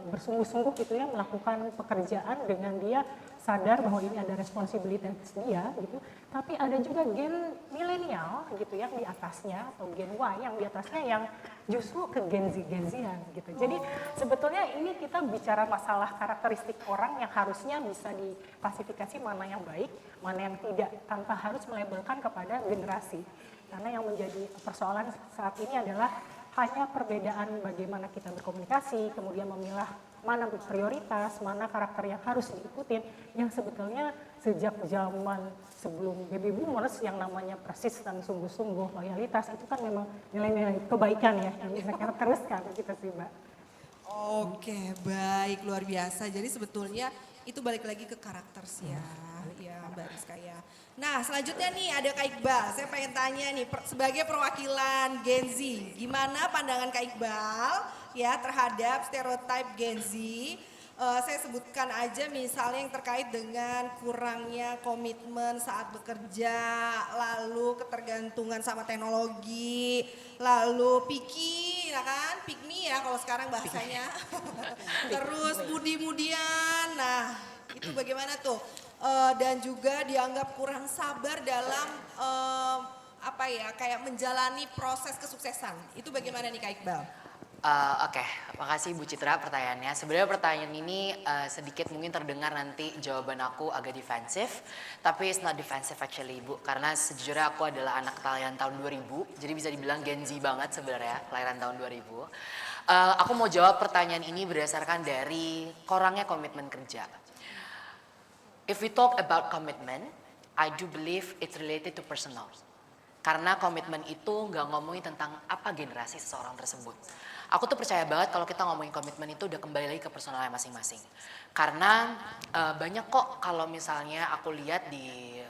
bersungguh-sungguh gitu ya melakukan pekerjaan dengan dia sadar bahwa ini ada responsibilitas dia gitu. Tapi ada juga gen milenial gitu yang di atasnya atau gen Y yang di atasnya yang justru ke Gen Z-an gitu. Jadi sebetulnya ini kita bicara masalah karakteristik orang yang harusnya bisa diklasifikasi mana yang baik, mana yang tidak, tanpa harus melabelkan kepada generasi. Karena yang menjadi persoalan saat ini adalah hanya perbedaan bagaimana kita berkomunikasi, kemudian memilah mana prioritas, mana karakter yang harus diikutin, yang sebetulnya sejak zaman sebelum baby boomers yang namanya persisten, sungguh-sungguh, loyalitas, itu kan memang nilai-nilai kebaikan ya yang bisa kita teruskan gitu sih Mbak. Oke, baik, luar biasa. Jadi sebetulnya itu balik lagi ke karakter sih ya Mbak Rizka ya. Nah selanjutnya nih ada Kak Iqbal, saya pengen tanya nih sebagai perwakilan Gen Z, gimana pandangan Kak Iqbal ya terhadap stereotip Gen Z Saya sebutkan aja misalnya yang terkait dengan kurangnya komitmen saat bekerja, lalu ketergantungan sama teknologi, lalu picky, ya kan? Pick me ya kalau sekarang bahasanya. Terus mudi-mudian, nah itu bagaimana tuh? Dan juga dianggap kurang sabar dalam kayak menjalani proses kesuksesan. Itu bagaimana nih Kak Iqbal? Oke, makasih Bu Citra pertanyaannya. Sebenarnya pertanyaan ini sedikit mungkin terdengar nanti jawaban aku agak defensif, tapi it's not defensive actually Bu, karena sejujurnya aku adalah anak kelahiran tahun 2000, jadi bisa dibilang Gen Z banget sebenarnya, kelahiran tahun 2000. Aku mau jawab pertanyaan ini berdasarkan dari kurangnya komitmen kerja. If we talk about commitment, I do believe it's related to personal. Karena komitmen itu nggak ngomongin tentang apa generasi seseorang tersebut. Aku tuh percaya banget kalau kita ngomongin komitmen itu udah kembali lagi ke personalnya masing-masing. Karena banyak kok kalau misalnya aku lihat di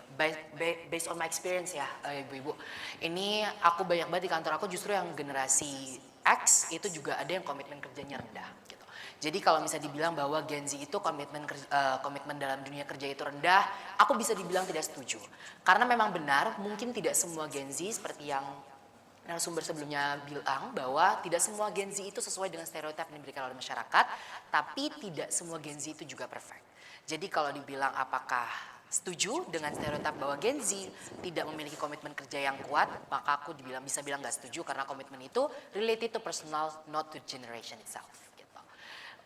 based on my experience ya ibu-ibu. Ini aku banyak banget di kantor aku justru yang generasi X itu juga ada yang komitmen kerjanya rendah gitu. Jadi kalau misalnya dibilang bahwa Gen Z itu komitmen dalam dunia kerja itu rendah, aku bisa dibilang tidak setuju. Karena memang benar mungkin tidak semua Gen Z seperti yang narasumber sebelumnya bilang bahwa tidak semua Gen Z itu sesuai dengan stereotip yang diberikan oleh masyarakat, tapi tidak semua Gen Z itu juga perfect. Jadi kalau dibilang apakah setuju dengan stereotip bahwa Gen Z tidak memiliki komitmen kerja yang kuat, maka aku bisa bilang nggak setuju karena komitmen itu related to personal, not to generation itself.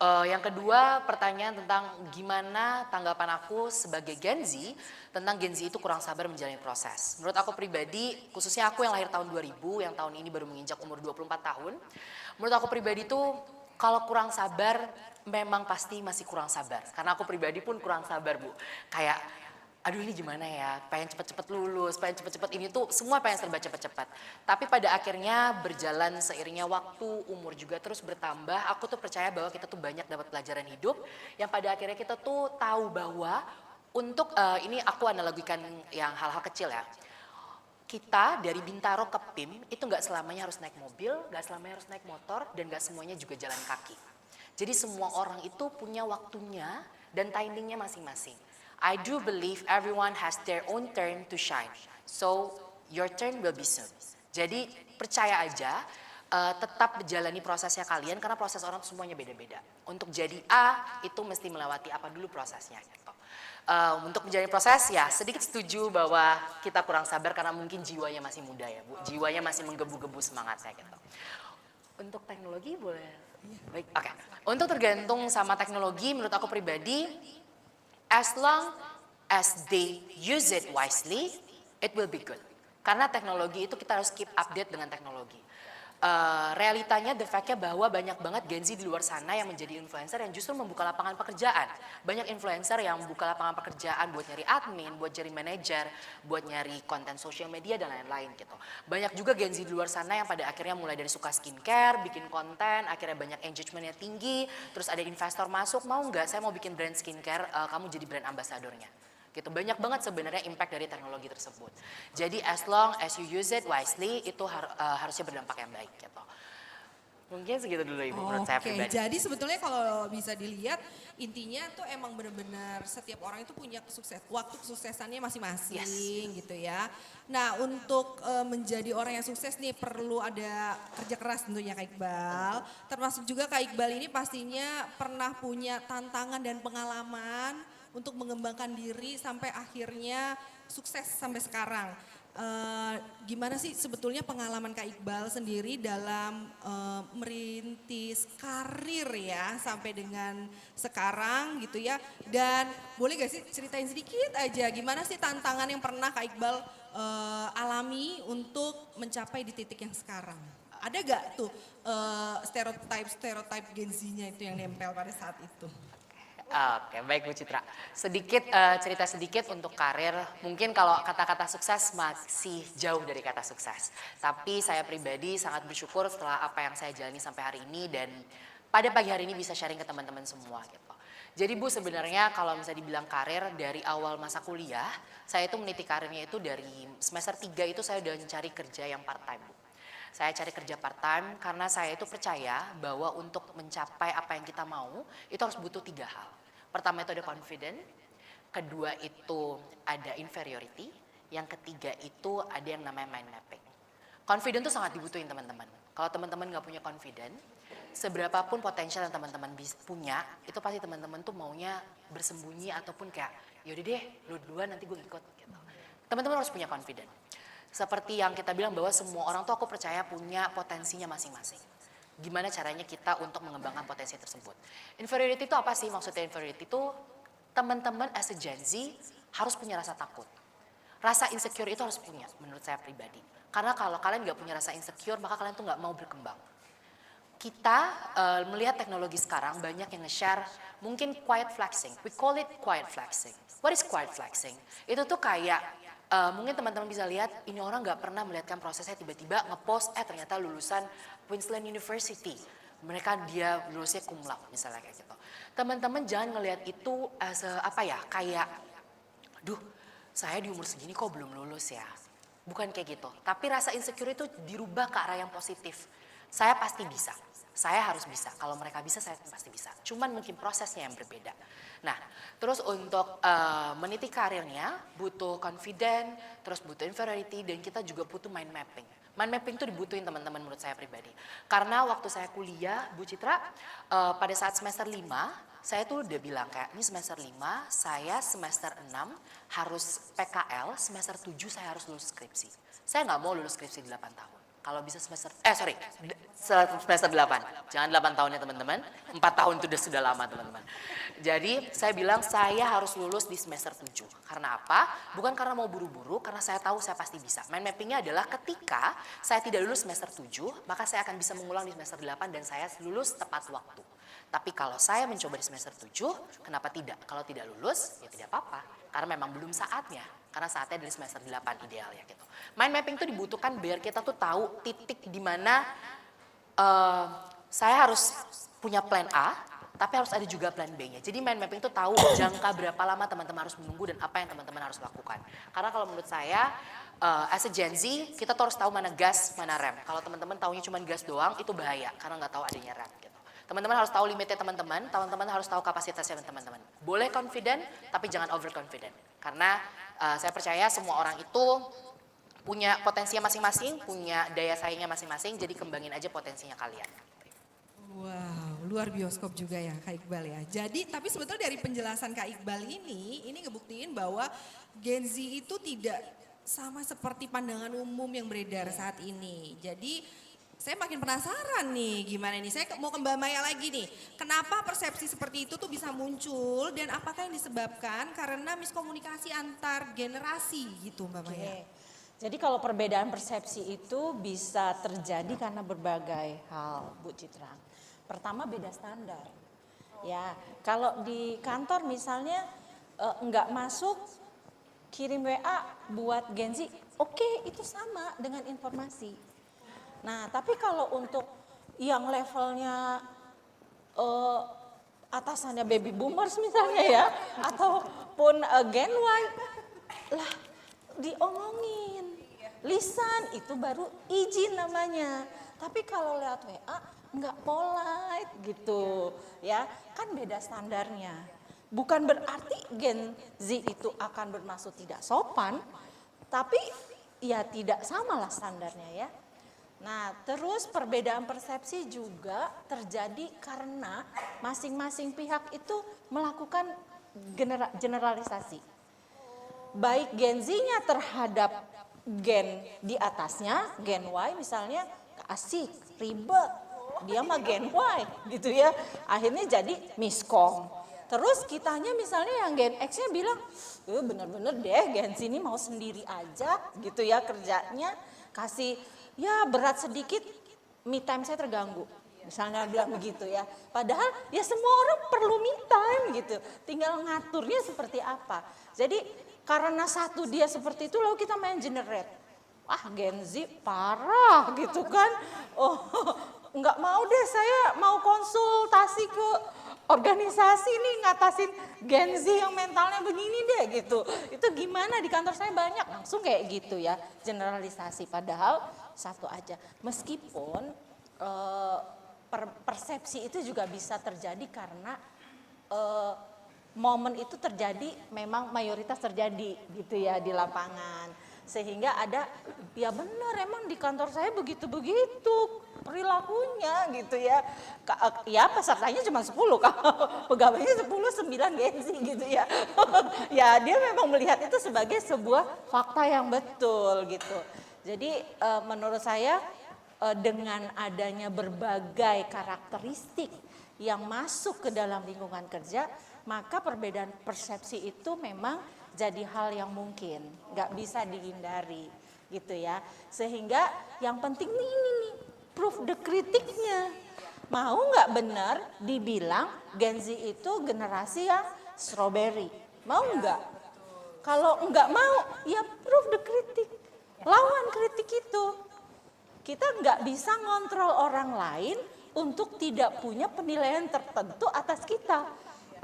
Yang kedua pertanyaan tentang gimana tanggapan aku sebagai Gen Z tentang Gen Z itu kurang sabar menjalani proses. Menurut aku pribadi, khususnya aku yang lahir tahun 2000, yang tahun ini baru menginjak umur 24 tahun. Menurut aku pribadi itu kalau kurang sabar memang pasti masih kurang sabar. Karena aku pribadi pun kurang sabar Bu. Kayak aduh ini gimana ya, pengen cepet-cepet lulus, pengen cepet-cepet ini tuh semua pengen serba cepet-cepet. Tapi pada akhirnya berjalan seiringnya waktu, umur juga terus bertambah, aku tuh percaya bahwa kita tuh banyak dapat pelajaran hidup yang pada akhirnya kita tuh tahu bahwa untuk, ini aku analogikan yang hal-hal kecil ya. Kita dari Bintaro ke PIM itu nggak selamanya harus naik mobil, nggak selamanya harus naik motor, dan nggak semuanya juga jalan kaki. Jadi semua orang itu punya waktunya dan timingnya masing-masing. I do believe everyone has their own turn to shine. So your turn will be soon. Jadi percaya aja, tetap menjalani prosesnya kalian karena proses orang semuanya beda-beda. Untuk jadi A itu mesti melewati apa dulu prosesnya gitu. Untuk menjalani proses ya sedikit setuju bahwa kita kurang sabar karena mungkin jiwanya masih muda ya Bu. Jiwanya masih menggebu-gebu semangatnya gitu. Untuk teknologi boleh? Baik, oke. Untuk tergantung sama teknologi menurut aku pribadi, as long as they use it wisely, it will be good. Karena teknologi itu kita harus keep update dengan teknologi. Realitanya the fact-nya bahwa banyak banget Gen Z di luar sana yang menjadi influencer yang justru membuka lapangan pekerjaan. Banyak influencer yang membuka lapangan pekerjaan buat nyari admin, buat nyari manajer, buat nyari konten sosial media dan lain-lain gitu. Banyak juga Gen Z di luar sana yang pada akhirnya mulai dari suka skincare, bikin konten, akhirnya banyak engagementnya tinggi, terus ada investor masuk, mau nggak saya mau bikin brand skincare, kamu jadi brand ambasadornya. Gitu. Banyak banget sebenarnya impact dari teknologi tersebut. Jadi as long as you use it wisely, itu harusnya berdampak yang baik gitu. Mungkin segitu dulu Ibu menurut saya pribadi. Jadi sebetulnya kalau bisa dilihat intinya tuh emang benar-benar setiap orang itu punya waktu kesuksesannya masing-masing gitu ya. Nah untuk menjadi orang yang sukses nih perlu ada kerja keras tentunya Kak Iqbal. Termasuk juga Kak Iqbal ini pastinya pernah punya tantangan dan pengalaman untuk mengembangkan diri sampai akhirnya sukses sampai sekarang. Gimana sih sebetulnya pengalaman Kak Iqbal sendiri dalam merintis karir ya sampai dengan sekarang gitu ya. Dan boleh gak sih ceritain sedikit aja gimana sih tantangan yang pernah Kak Iqbal alami untuk mencapai di titik yang sekarang? Ada gak tuh stereotype Gen Z-nya itu yang nempel pada saat itu? Oke, baik Bu Citra. Sedikit cerita sedikit untuk karir. Mungkin kalau kata-kata sukses masih jauh dari kata sukses. Tapi saya pribadi sangat bersyukur setelah apa yang saya jalani sampai hari ini dan pada pagi hari ini bisa sharing ke teman-teman semua gitu. Jadi Bu sebenarnya kalau misalnya dibilang karir dari awal masa kuliah, saya itu meniti karirnya itu dari semester 3 itu saya udah mencari kerja yang part time Bu. Saya cari kerja part-time karena saya itu percaya bahwa untuk mencapai apa yang kita mau, itu harus butuh 3 hal. Pertama itu ada confident, kedua itu ada inferiority, yang ketiga itu ada yang namanya mind mapping. Confident itu sangat dibutuhin teman-teman. Kalau teman-teman nggak punya confident, seberapapun potensial yang teman-teman punya, itu pasti teman-teman tuh maunya bersembunyi ataupun kayak, yaudah deh, lu duluan nanti gue ikut. Gitu. Teman-teman harus punya confident. Seperti yang kita bilang bahwa semua orang tuh aku percaya punya potensinya masing-masing. Gimana caranya kita untuk mengembangkan potensi tersebut. Inferiority itu apa sih? Maksudnya inferiority itu teman-teman as a Gen Z harus punya rasa takut. Rasa insecure itu harus punya menurut saya pribadi. Karena kalau kalian nggak punya rasa insecure maka kalian tuh nggak mau berkembang. Kita melihat teknologi sekarang banyak yang nge-share mungkin quiet flexing. We call it quiet flexing. What is quiet flexing? Itu tuh kayak mungkin teman-teman bisa lihat ini orang nggak pernah melihatkan prosesnya tiba-tiba ngepost ternyata lulusan Queensland University. Dia lulusnya cum laude misalnya kayak gitu. Teman-teman jangan ngelihat itu as kayak duh saya di umur segini kok belum lulus ya. Bukan kayak gitu. Tapi rasa insecure itu dirubah ke arah yang positif. Saya pasti bisa. Saya harus bisa. Kalau mereka bisa, saya pasti bisa. Cuman mungkin prosesnya yang berbeda. Nah, terus untuk meniti karirnya, butuh confident, terus butuh inferiority, dan kita juga butuh mind mapping. Mind mapping itu dibutuhin teman-teman menurut saya pribadi. Karena waktu saya kuliah, Bu Citra, pada saat semester 5, saya tuh udah bilang kayak, ini semester 5, saya semester 6 harus PKL, semester 7 saya harus lulus skripsi. Saya nggak mau lulus skripsi di 8 tahun. Kalau bisa semester 8. Jangan 8 tahun ya teman-teman. 4 tahun itu sudah lama teman-teman. Jadi saya bilang saya harus lulus di semester 7. Karena apa? Bukan karena mau buru-buru, karena saya tahu saya pasti bisa. Mind mappingnya adalah ketika saya tidak lulus semester 7, maka saya akan bisa mengulang di semester 8 dan saya lulus tepat waktu. Tapi kalau saya mencoba di semester 7, kenapa tidak? Kalau tidak lulus, ya tidak apa-apa. Karena memang belum saatnya. Karena saatnya dari semester 8 ideal ya gitu. Mind mapping itu dibutuhkan biar kita tuh tahu titik di mana saya harus punya plan A, tapi harus ada juga plan B-nya. Jadi mind mapping itu tahu jangka berapa lama teman-teman harus menunggu dan apa yang teman-teman harus lakukan. Karena kalau menurut saya, as a Gen Z, kita tuh harus tahu mana gas, mana rem. Kalau teman-teman taunya cuma gas doang, itu bahaya karena nggak tahu adanya rem gitu. Teman-teman harus tahu limitnya teman-teman harus tahu kapasitasnya teman-teman. Boleh confident, tapi jangan overconfident. Karena saya percaya semua orang itu punya potensinya masing-masing, punya daya saingnya masing-masing, jadi kembangin aja potensinya kalian. Wow, luar bioskop juga ya Kak Iqbal ya. Jadi, tapi sebetulnya dari penjelasan Kak Iqbal ini ngebuktiin bahwa Gen Z itu tidak sama seperti pandangan umum yang beredar saat ini. Jadi, saya makin penasaran nih gimana nih, saya mau ke Mbak Maya lagi nih. Kenapa persepsi seperti itu tuh bisa muncul dan apakah yang disebabkan karena miskomunikasi antar generasi gitu Mbak Maya? Jadi kalau perbedaan persepsi itu bisa terjadi karena berbagai hal Bu Citra. Pertama beda standar. Ya, kalau di kantor misalnya enggak masuk kirim WA buat Gen Z, oke, itu sama dengan informasi. Nah, tapi kalau untuk yang levelnya atasannya baby boomers misalnya ya, ataupun Gen Y, lah diomongin, lisan itu baru izin namanya. Tapi kalau lewat WA nggak polite gitu, ya kan beda standarnya. Bukan berarti Gen Z itu akan bermaksud tidak sopan, tapi ya tidak samalah standarnya ya. Nah, terus perbedaan persepsi juga terjadi karena masing-masing pihak itu melakukan generalisasi. Baik Gen Z-nya terhadap gen di atasnya, Gen Y misalnya asik, ribet, dia mah Gen Y gitu ya. Akhirnya jadi miskom. Terus kitanya misalnya yang Gen X-nya bilang, bener-bener deh Gen Z ini mau sendiri aja gitu ya kerjanya, kasih ya berat sedikit, me time saya terganggu. Misalnya bilang begitu ya. Padahal ya semua orang perlu me time gitu. Tinggal ngaturnya seperti apa. Jadi karena satu dia seperti itu lalu kita main generate. Ah Gen Z parah gitu kan. Oh enggak mau deh, saya mau konsultasi ke organisasi nih ngatasin Gen Z yang mentalnya begini deh gitu. Itu gimana di kantor saya banyak langsung kayak gitu ya, generalisasi. Padahal satu aja. Meskipun persepsi itu juga bisa terjadi karena momen itu terjadi, memang mayoritas terjadi gitu ya di lapangan. Sehingga ada, ya benar emang di kantor saya begitu-begitu perilakunya gitu ya. Ya pesertanya cuma 10, kalau pegawainya 10, 9 gengsi gitu ya. Ya dia memang melihat itu sebagai sebuah fakta yang betul gitu. Jadi menurut saya dengan adanya berbagai karakteristik yang masuk ke dalam lingkungan kerja, maka perbedaan persepsi itu memang jadi hal yang mungkin, nggak bisa dihindari gitu ya. Sehingga yang penting ini proof the kritiknya. Mau nggak benar dibilang Gen Z itu generasi yang strawberry? Mau nggak? Kalau nggak mau, ya proof the kritik. Lawan kritik itu. Kita nggak bisa ngontrol orang lain untuk tidak punya penilaian tertentu atas kita.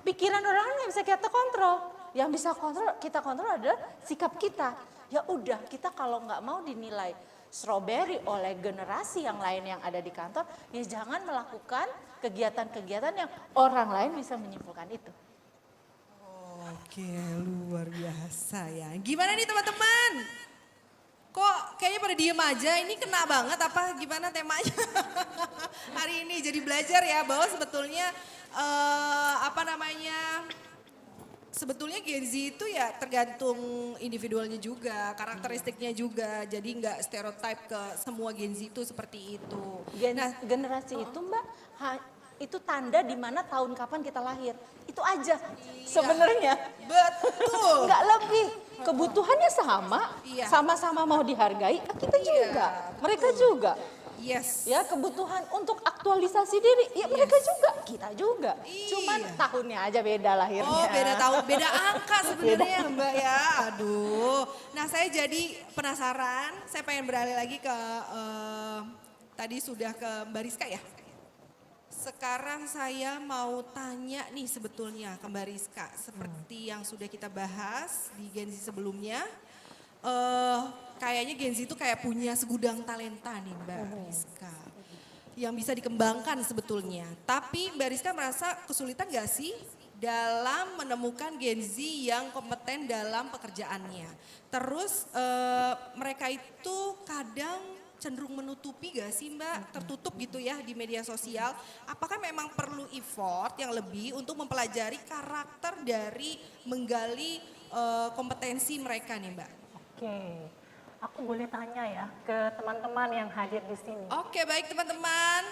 Pikiran orang lain nggak bisa kita kontrol. Yang bisa kita kontrol adalah sikap kita. Ya udah, kita kalau nggak mau dinilai strawberry oleh generasi yang lain yang ada di kantor, ya jangan melakukan kegiatan-kegiatan yang orang lain bisa menyimpulkan itu. Oke, luar biasa ya. Gimana nih teman-teman? Kok kayaknya pada diem aja, ini kena banget apa gimana temanya hari ini? Jadi belajar ya bahwa sebetulnya sebetulnya Gen Z itu ya tergantung individualnya juga, karakteristiknya juga. Jadi nggak stereotype ke semua Gen Z itu seperti itu. Generasi itu Mbak, itu tanda di mana tahun kapan kita lahir. Itu aja sebenarnya. Betul. Nggak lebih. Kebutuhannya sama, sama-sama mau dihargai, kita juga, mereka juga. Yes. Ya kebutuhan untuk aktualisasi diri, ya mereka juga, kita juga. Cuman tahunnya aja beda lahirnya. Oh beda tahun, beda angka sebenarnya Mbak ya. Aduh. Nah saya jadi penasaran, saya pengen beralih lagi ke tadi sudah ke Mbak Rizka ya. Sekarang saya mau tanya nih sebetulnya ke Mbak Rizka, seperti yang sudah kita bahas di Gen Z sebelumnya, kayaknya Gen Z itu kayak punya segudang talenta nih Mbak Rizka, yang bisa dikembangkan sebetulnya. Tapi Mbak Rizka merasa kesulitan gak sih dalam menemukan Gen Z yang kompeten dalam pekerjaannya? Terus mereka itu kadang cenderung menutupi gak sih Mbak, tertutup gitu ya di media sosial. Apakah memang perlu effort yang lebih untuk mempelajari karakter dari menggali kompetensi mereka nih Mbak? Oke, aku boleh tanya ya ke teman-teman yang hadir di sini. Oke baik teman-teman.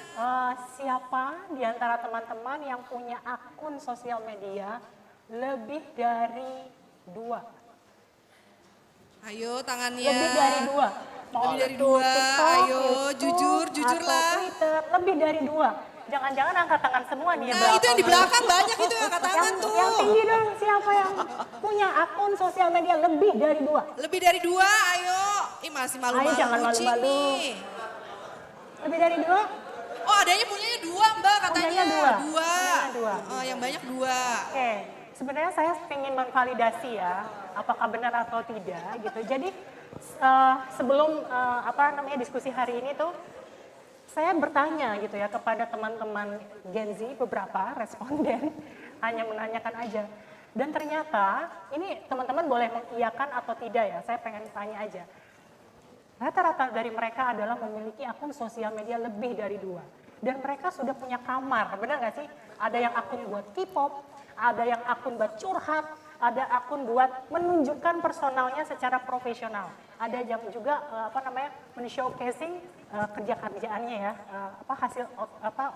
Siapa di antara teman-teman yang punya akun sosial media lebih dari 2? Ayo tangannya. Lebih dari 2. Lebih dari 2, ayo jujur lah. Twitter, lebih dari 2. Jangan-jangan angkat tangan semua nih. Nah itu yang di belakang banyak itu yang angkat tangan tuh. Yang tinggi dong, siapa yang punya akun sosial media lebih dari 2? Lebih dari 2, ayo. Ih masih malu-malu. Ayo jangan malu-malu. Lebih dari 2? Oh adanya punyanya 2 Mbak katanya. Punyanya 2. Oh yang banyak 2. Oke, sebenarnya saya ingin memvalidasi ya, apakah benar atau tidak gitu. Jadi sebelum diskusi hari ini tuh saya bertanya gitu ya kepada teman-teman Gen Z, beberapa responden hanya menanyakan aja. Dan ternyata ini teman-teman boleh mengiyakan atau tidak ya, saya pengen tanya aja. Rata-rata dari mereka adalah memiliki akun sosial media lebih dari 2. Dan mereka sudah punya kamar, benar nggak sih? Ada yang akun buat K-pop, ada yang akun buat curhat, ada akun buat menunjukkan personalnya secara profesional. Ada yang juga men-showcasing kerja-kerjaannya ya, hasil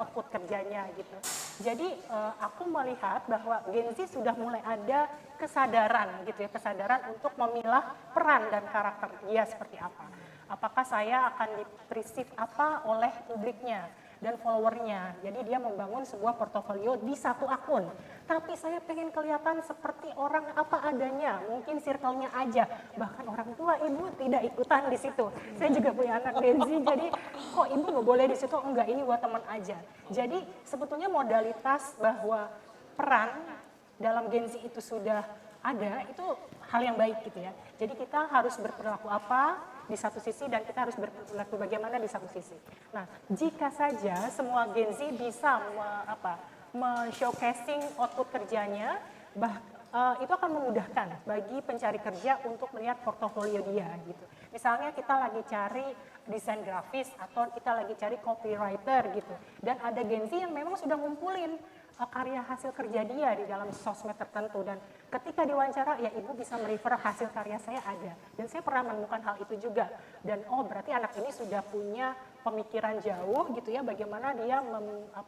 output kerjanya gitu. Jadi aku melihat bahwa Gen Z sudah mulai ada kesadaran gitu ya, kesadaran untuk memilah peran dan karakter dia seperti apa. Apakah saya akan di-perceive apa oleh publiknya dan followernya. Jadi dia membangun sebuah portofolio di satu akun. Tapi saya pengen kelihatan seperti orang apa adanya, mungkin circle-nya aja. Bahkan orang tua, ibu tidak ikutan di situ. Saya juga punya anak Gen Z, jadi kok ibu nggak boleh di situ? Enggak, ini buat teman aja. Jadi sebetulnya modalitas bahwa peran dalam Gen Z itu sudah ada, itu hal yang baik gitu ya. Jadi kita harus berperilaku apa di satu sisi dan kita harus berperilaku bagaimana di satu sisi. Nah, jika saja semua Gen Z bisa men-showcasing output kerjanya, itu akan memudahkan bagi pencari kerja untuk melihat portofolio dia gitu. Misalnya kita lagi cari desain grafis atau kita lagi cari copywriter gitu. Dan ada Gen Z yang memang sudah ngumpulin karya hasil kerja dia di dalam sosmed tertentu, dan ketika diwawancara ya ibu bisa merefer hasil karya saya ada, dan saya pernah menemukan hal itu juga, dan oh berarti anak ini sudah punya pemikiran jauh gitu ya, bagaimana dia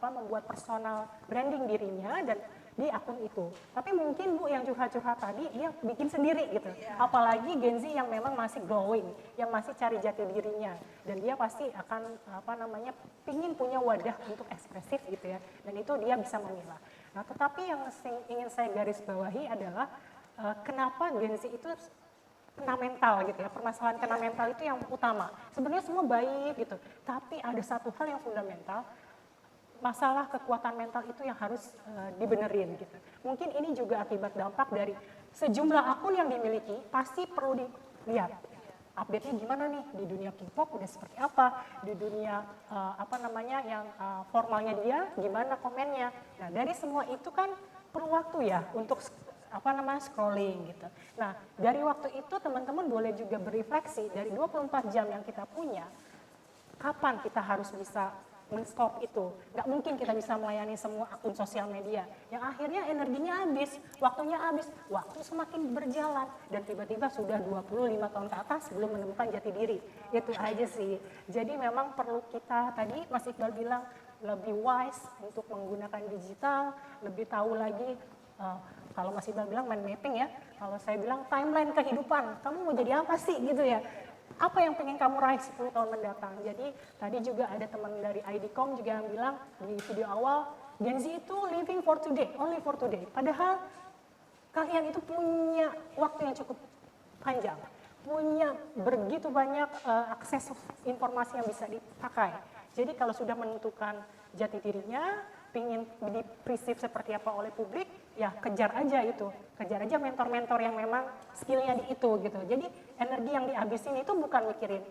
membuat personal branding dirinya dan di akun itu. Tapi mungkin Bu yang curhat-curhat tadi dia bikin sendiri gitu. Apalagi Gen Z yang memang masih growing, yang masih cari jati dirinya, dan dia pasti akan pingin punya wadah untuk ekspresif gitu ya. Dan itu dia bisa memilah. Nah, tetapi yang ingin saya garis bawahi adalah kenapa Gen Z itu kena mental gitu ya. Permasalahan kena mental itu yang utama. Sebenarnya semua baik gitu, tapi ada satu hal yang fundamental. Masalah kekuatan mental itu yang harus dibenerin gitu. Mungkin ini juga akibat dampak dari sejumlah akun yang dimiliki, pasti perlu dilihat update-nya gimana nih di dunia K-pop udah seperti apa, di dunia yang formalnya dia gimana komennya. Nah, dari semua itu kan perlu waktu ya untuk scrolling gitu. Nah, dari waktu itu teman-teman boleh juga berefleksi dari 24 jam yang kita punya, kapan kita harus bisa men-stop itu. Nggak mungkin kita bisa melayani semua akun sosial media yang akhirnya energinya habis, waktunya habis, waktu semakin berjalan dan tiba-tiba sudah 25 tahun ke atas belum menemukan jati diri. Itu aja sih. Jadi memang perlu kita, tadi Mas Iqbal bilang, lebih wise untuk menggunakan digital, lebih tahu lagi, kalau Mas Iqbal bilang mind mapping ya, kalau saya bilang timeline kehidupan, kamu mau jadi apa sih gitu ya. Apa yang pengen kamu raih 10 tahun mendatang. Jadi tadi juga ada teman dari IDCOM juga yang bilang di video awal, Gen Z itu living for today, only for today. Padahal kalian itu punya waktu yang cukup panjang, punya begitu banyak akses informasi yang bisa dipakai. Jadi kalau sudah menentukan jati dirinya, ingin di-perceive seperti apa oleh publik, ya kejar aja itu. Kejar aja mentor-mentor yang memang skillnya di itu gitu. Jadi energi yang dihabisin itu bukan mikirin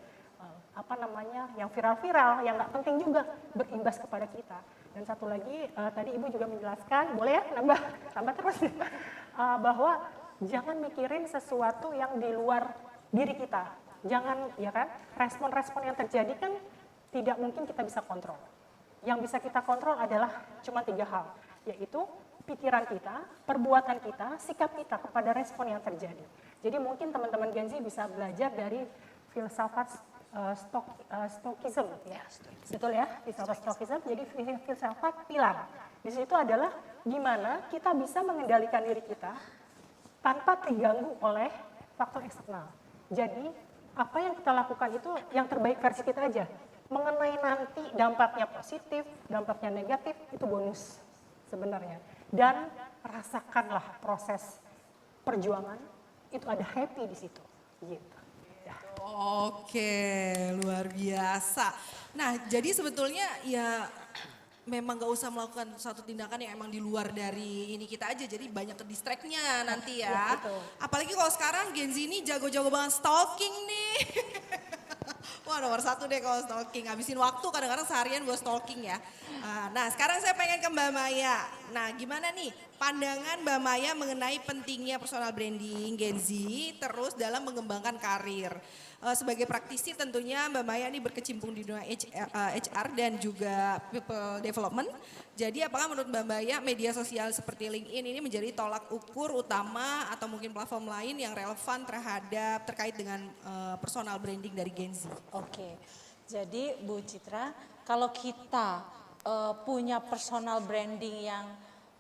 yang viral-viral, yang nggak penting juga berimbas kepada kita. Dan satu lagi, tadi Ibu juga menjelaskan, boleh ya tambah terus, bahwa jangan mikirin sesuatu yang di luar diri kita. Jangan, ya kan, respon-respon yang terjadi kan tidak mungkin kita bisa kontrol. Yang bisa kita kontrol adalah cuma 3 hal, yaitu pikiran kita, perbuatan kita, sikap kita kepada respon yang terjadi. Jadi mungkin teman-teman Gen Z bisa belajar dari filsafat Stoikism, ya. Betul ya, filsafat Stoikism. Jadi filsafat pilar. Di situ adalah gimana kita bisa mengendalikan diri kita tanpa terganggu oleh faktor eksternal. Jadi apa yang kita lakukan itu yang terbaik versi kita aja. Mengenai nanti dampaknya positif, dampaknya negatif, itu bonus sebenarnya. Dan rasakanlah proses perjuangan, itu ada happy di situ. Gitu. Ya. Oke, luar biasa. Nah, jadi sebetulnya ya memang gak usah melakukan suatu tindakan yang emang di luar dari ini kita aja. Jadi banyak ke distract-nya nanti ya. Apalagi kalau sekarang Gen Z ini jago-jago banget stalking nih. Wah, nomor 1 deh kalau stalking, habisin waktu kadang-kadang seharian buat stalking ya. Nah, sekarang saya pengen ke Mbak Maya. Nah, gimana nih pandangan Mbak Maya mengenai pentingnya personal branding Gen Z terus dalam mengembangkan karir. Sebagai praktisi tentunya Mbak Maya ini berkecimpung di dunia HR dan juga people development. Jadi apakah menurut Mbak Maya media sosial seperti LinkedIn ini menjadi tolak ukur utama atau mungkin platform lain yang relevan terkait dengan personal branding dari Gen Z? Oke, jadi Bu Citra, kalau kita punya personal branding yang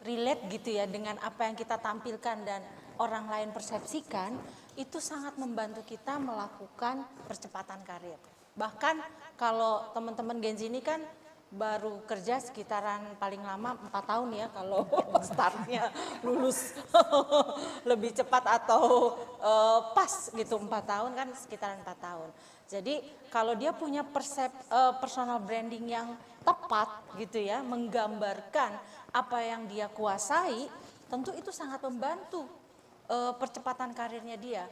relate gitu ya dengan apa yang kita tampilkan dan orang lain persepsikan, itu sangat membantu kita melakukan percepatan karir. Bahkan kalau teman-teman Gen Z ini kan baru kerja sekitaran paling lama 4 tahun ya kalau startnya lulus lebih cepat atau pas gitu 4 tahun kan sekitaran 4 tahun. Jadi kalau dia punya personal branding yang tepat gitu ya, menggambarkan apa yang dia kuasai, tentu itu sangat membantu percepatan karirnya dia.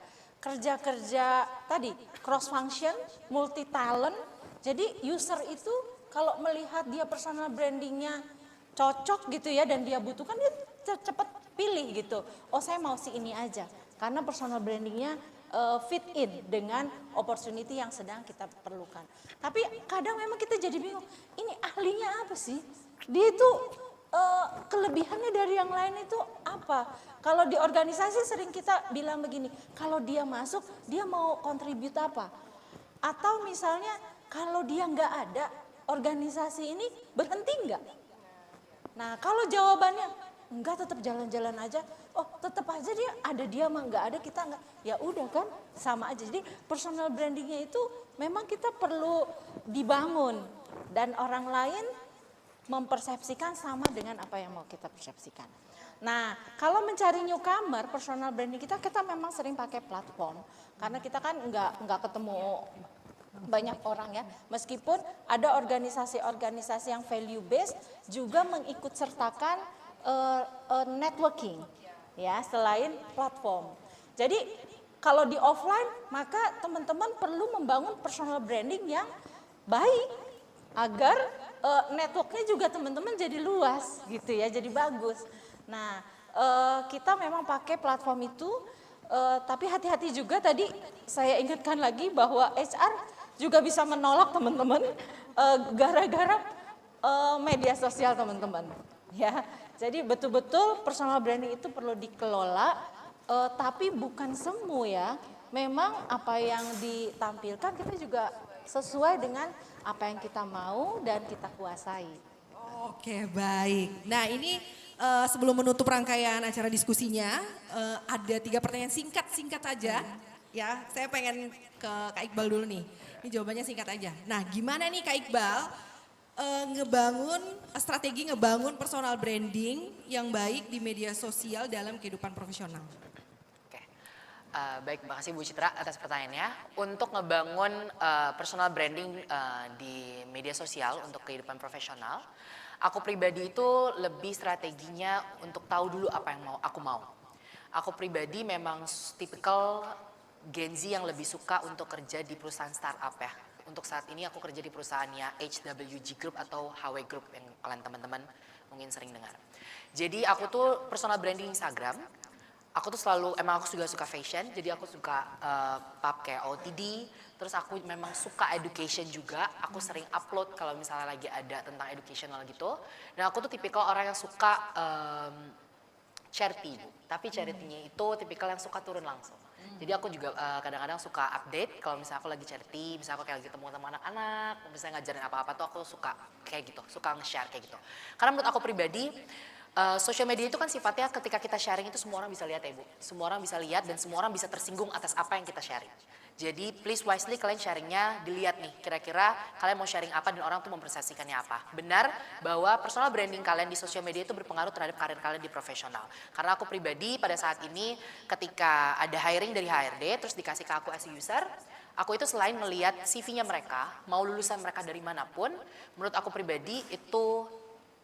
Kerja-kerja tadi cross function, multi talent. Jadi user itu kalau melihat dia personal brandingnya cocok gitu ya dan dia butuhkan, dia cepat pilih gitu. Oh saya mau si ini aja karena personal brandingnya fit in dengan opportunity yang sedang kita perlukan. Tapi kadang memang kita jadi bingung, ini ahlinya apa sih? Dia itu kelebihannya dari yang lain itu apa? Kalau di organisasi sering kita bilang begini, kalau dia masuk dia mau kontribut apa? Atau misalnya kalau dia nggak ada, organisasi ini berhenti nggak? Nah kalau jawabannya enggak, tetap jalan-jalan aja. Oh tetap aja dia mah nggak ada, kita nggak. Ya udah kan sama aja. Jadi personal brandingnya itu memang kita perlu dibangun dan orang lain mempersepsikan sama dengan apa yang mau kita persepsikan. Nah, kalau mencari newcomer, personal branding kita memang sering pakai platform karena kita kan nggak ketemu banyak orang ya. Meskipun ada organisasi-organisasi yang value based juga mengikut sertakan networking ya selain platform. Jadi kalau di offline maka teman-teman perlu membangun personal branding yang baik agar networknya juga teman-teman jadi luas gitu ya, jadi bagus. Nah kita memang pakai platform itu, tapi hati-hati juga tadi saya ingatkan lagi bahwa HR juga bisa menolak teman-teman gara-gara media sosial teman-teman. Ya, jadi betul-betul personal branding itu perlu dikelola, tapi bukan semu ya. Memang apa yang ditampilkan kita juga sesuai dengan apa yang kita mau dan kita kuasai. Oke, baik. Nah ini sebelum menutup rangkaian acara diskusinya, ada 3 pertanyaan singkat aja. Ya, saya pengen ke Kak Iqbal dulu nih. Ini jawabannya singkat aja. Nah, gimana nih Kak Iqbal strategi ngebangun personal branding yang baik di media sosial dalam kehidupan profesional? Baik, makasih Bu Citra atas pertanyaannya. Untuk ngebangun personal branding di media sosial untuk kehidupan profesional, aku pribadi itu lebih strateginya untuk tahu dulu apa yang aku mau. Aku pribadi memang tipikal Gen Z yang lebih suka untuk kerja di perusahaan startup ya. Untuk saat ini aku kerja di perusahaannya HWG Group atau HW Group yang kalian teman-teman mungkin sering dengar. Jadi aku tuh personal branding Instagram. Aku tuh selalu, emang aku juga suka fashion, jadi aku suka pub kayak OTD, terus aku memang suka education juga, aku sering upload kalau misalnya lagi ada tentang educational gitu. Dan aku tuh tipikal orang yang suka charity, tapi charity-nya itu tipikal yang suka turun langsung. Jadi aku juga kadang-kadang suka update kalau misalnya aku lagi charity, misalnya aku kayak lagi ketemu sama anak-anak, misalnya ngajarin apa-apa tuh aku suka kayak gitu, suka nge-share kayak gitu. Karena menurut aku pribadi, social media itu kan sifatnya ketika kita sharing itu semua orang bisa lihat ya Bu. Semua orang bisa lihat dan semua orang bisa tersinggung atas apa yang kita sharing. Jadi please wisely kalian sharingnya dilihat nih kira-kira kalian mau sharing apa dan orang tuh mempersepsikannya apa. Benar bahwa personal branding kalian di social media itu berpengaruh terhadap karir kalian di profesional. Karena aku pribadi pada saat ini ketika ada hiring dari HRD terus dikasih ke aku as user, aku itu selain melihat CV-nya mereka, mau lulusan mereka dari manapun, menurut aku pribadi itu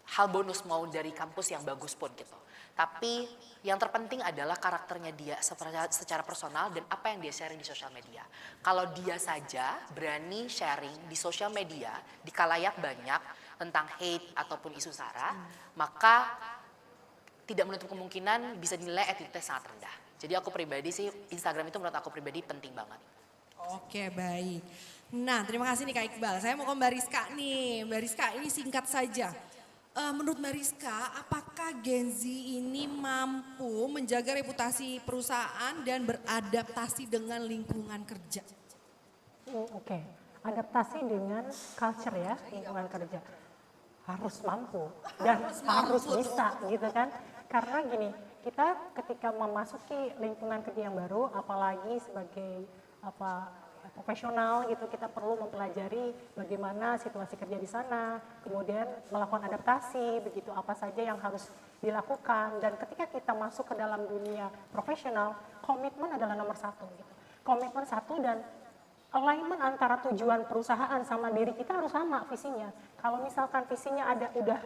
hal bonus mau dari kampus yang bagus pun gitu. Tapi yang terpenting adalah karakternya dia secara personal dan apa yang dia sharing di sosial media. Kalau dia saja berani sharing di sosial media, di khalayak banyak tentang hate ataupun isu sara, maka tidak menutup kemungkinan bisa dinilai etiknya sangat rendah. Jadi aku pribadi sih Instagram itu menurut aku pribadi penting banget. Oke, baik. Nah, terima kasih nih Kak Iqbal. Saya mau ke Mbak Rizka nih. Mbak Rizka ini singkat saja. Menurut Mbak Rizka, apakah Gen Z ini mampu menjaga reputasi perusahaan dan beradaptasi dengan lingkungan kerja? Oke, adaptasi dengan culture ya, lingkungan kerja. Harus mampu dan harus bisa gitu kan. Karena gini, kita ketika memasuki lingkungan kerja yang baru, apalagi sebagai profesional gitu, kita perlu mempelajari bagaimana situasi kerja di sana, kemudian melakukan adaptasi, begitu apa saja yang harus dilakukan. Dan ketika kita masuk ke dalam dunia profesional, komitmen adalah nomor 1 gitu. Komitmen 1 dan alignment antara tujuan perusahaan sama diri kita harus sama visinya. Kalau misalkan visinya udah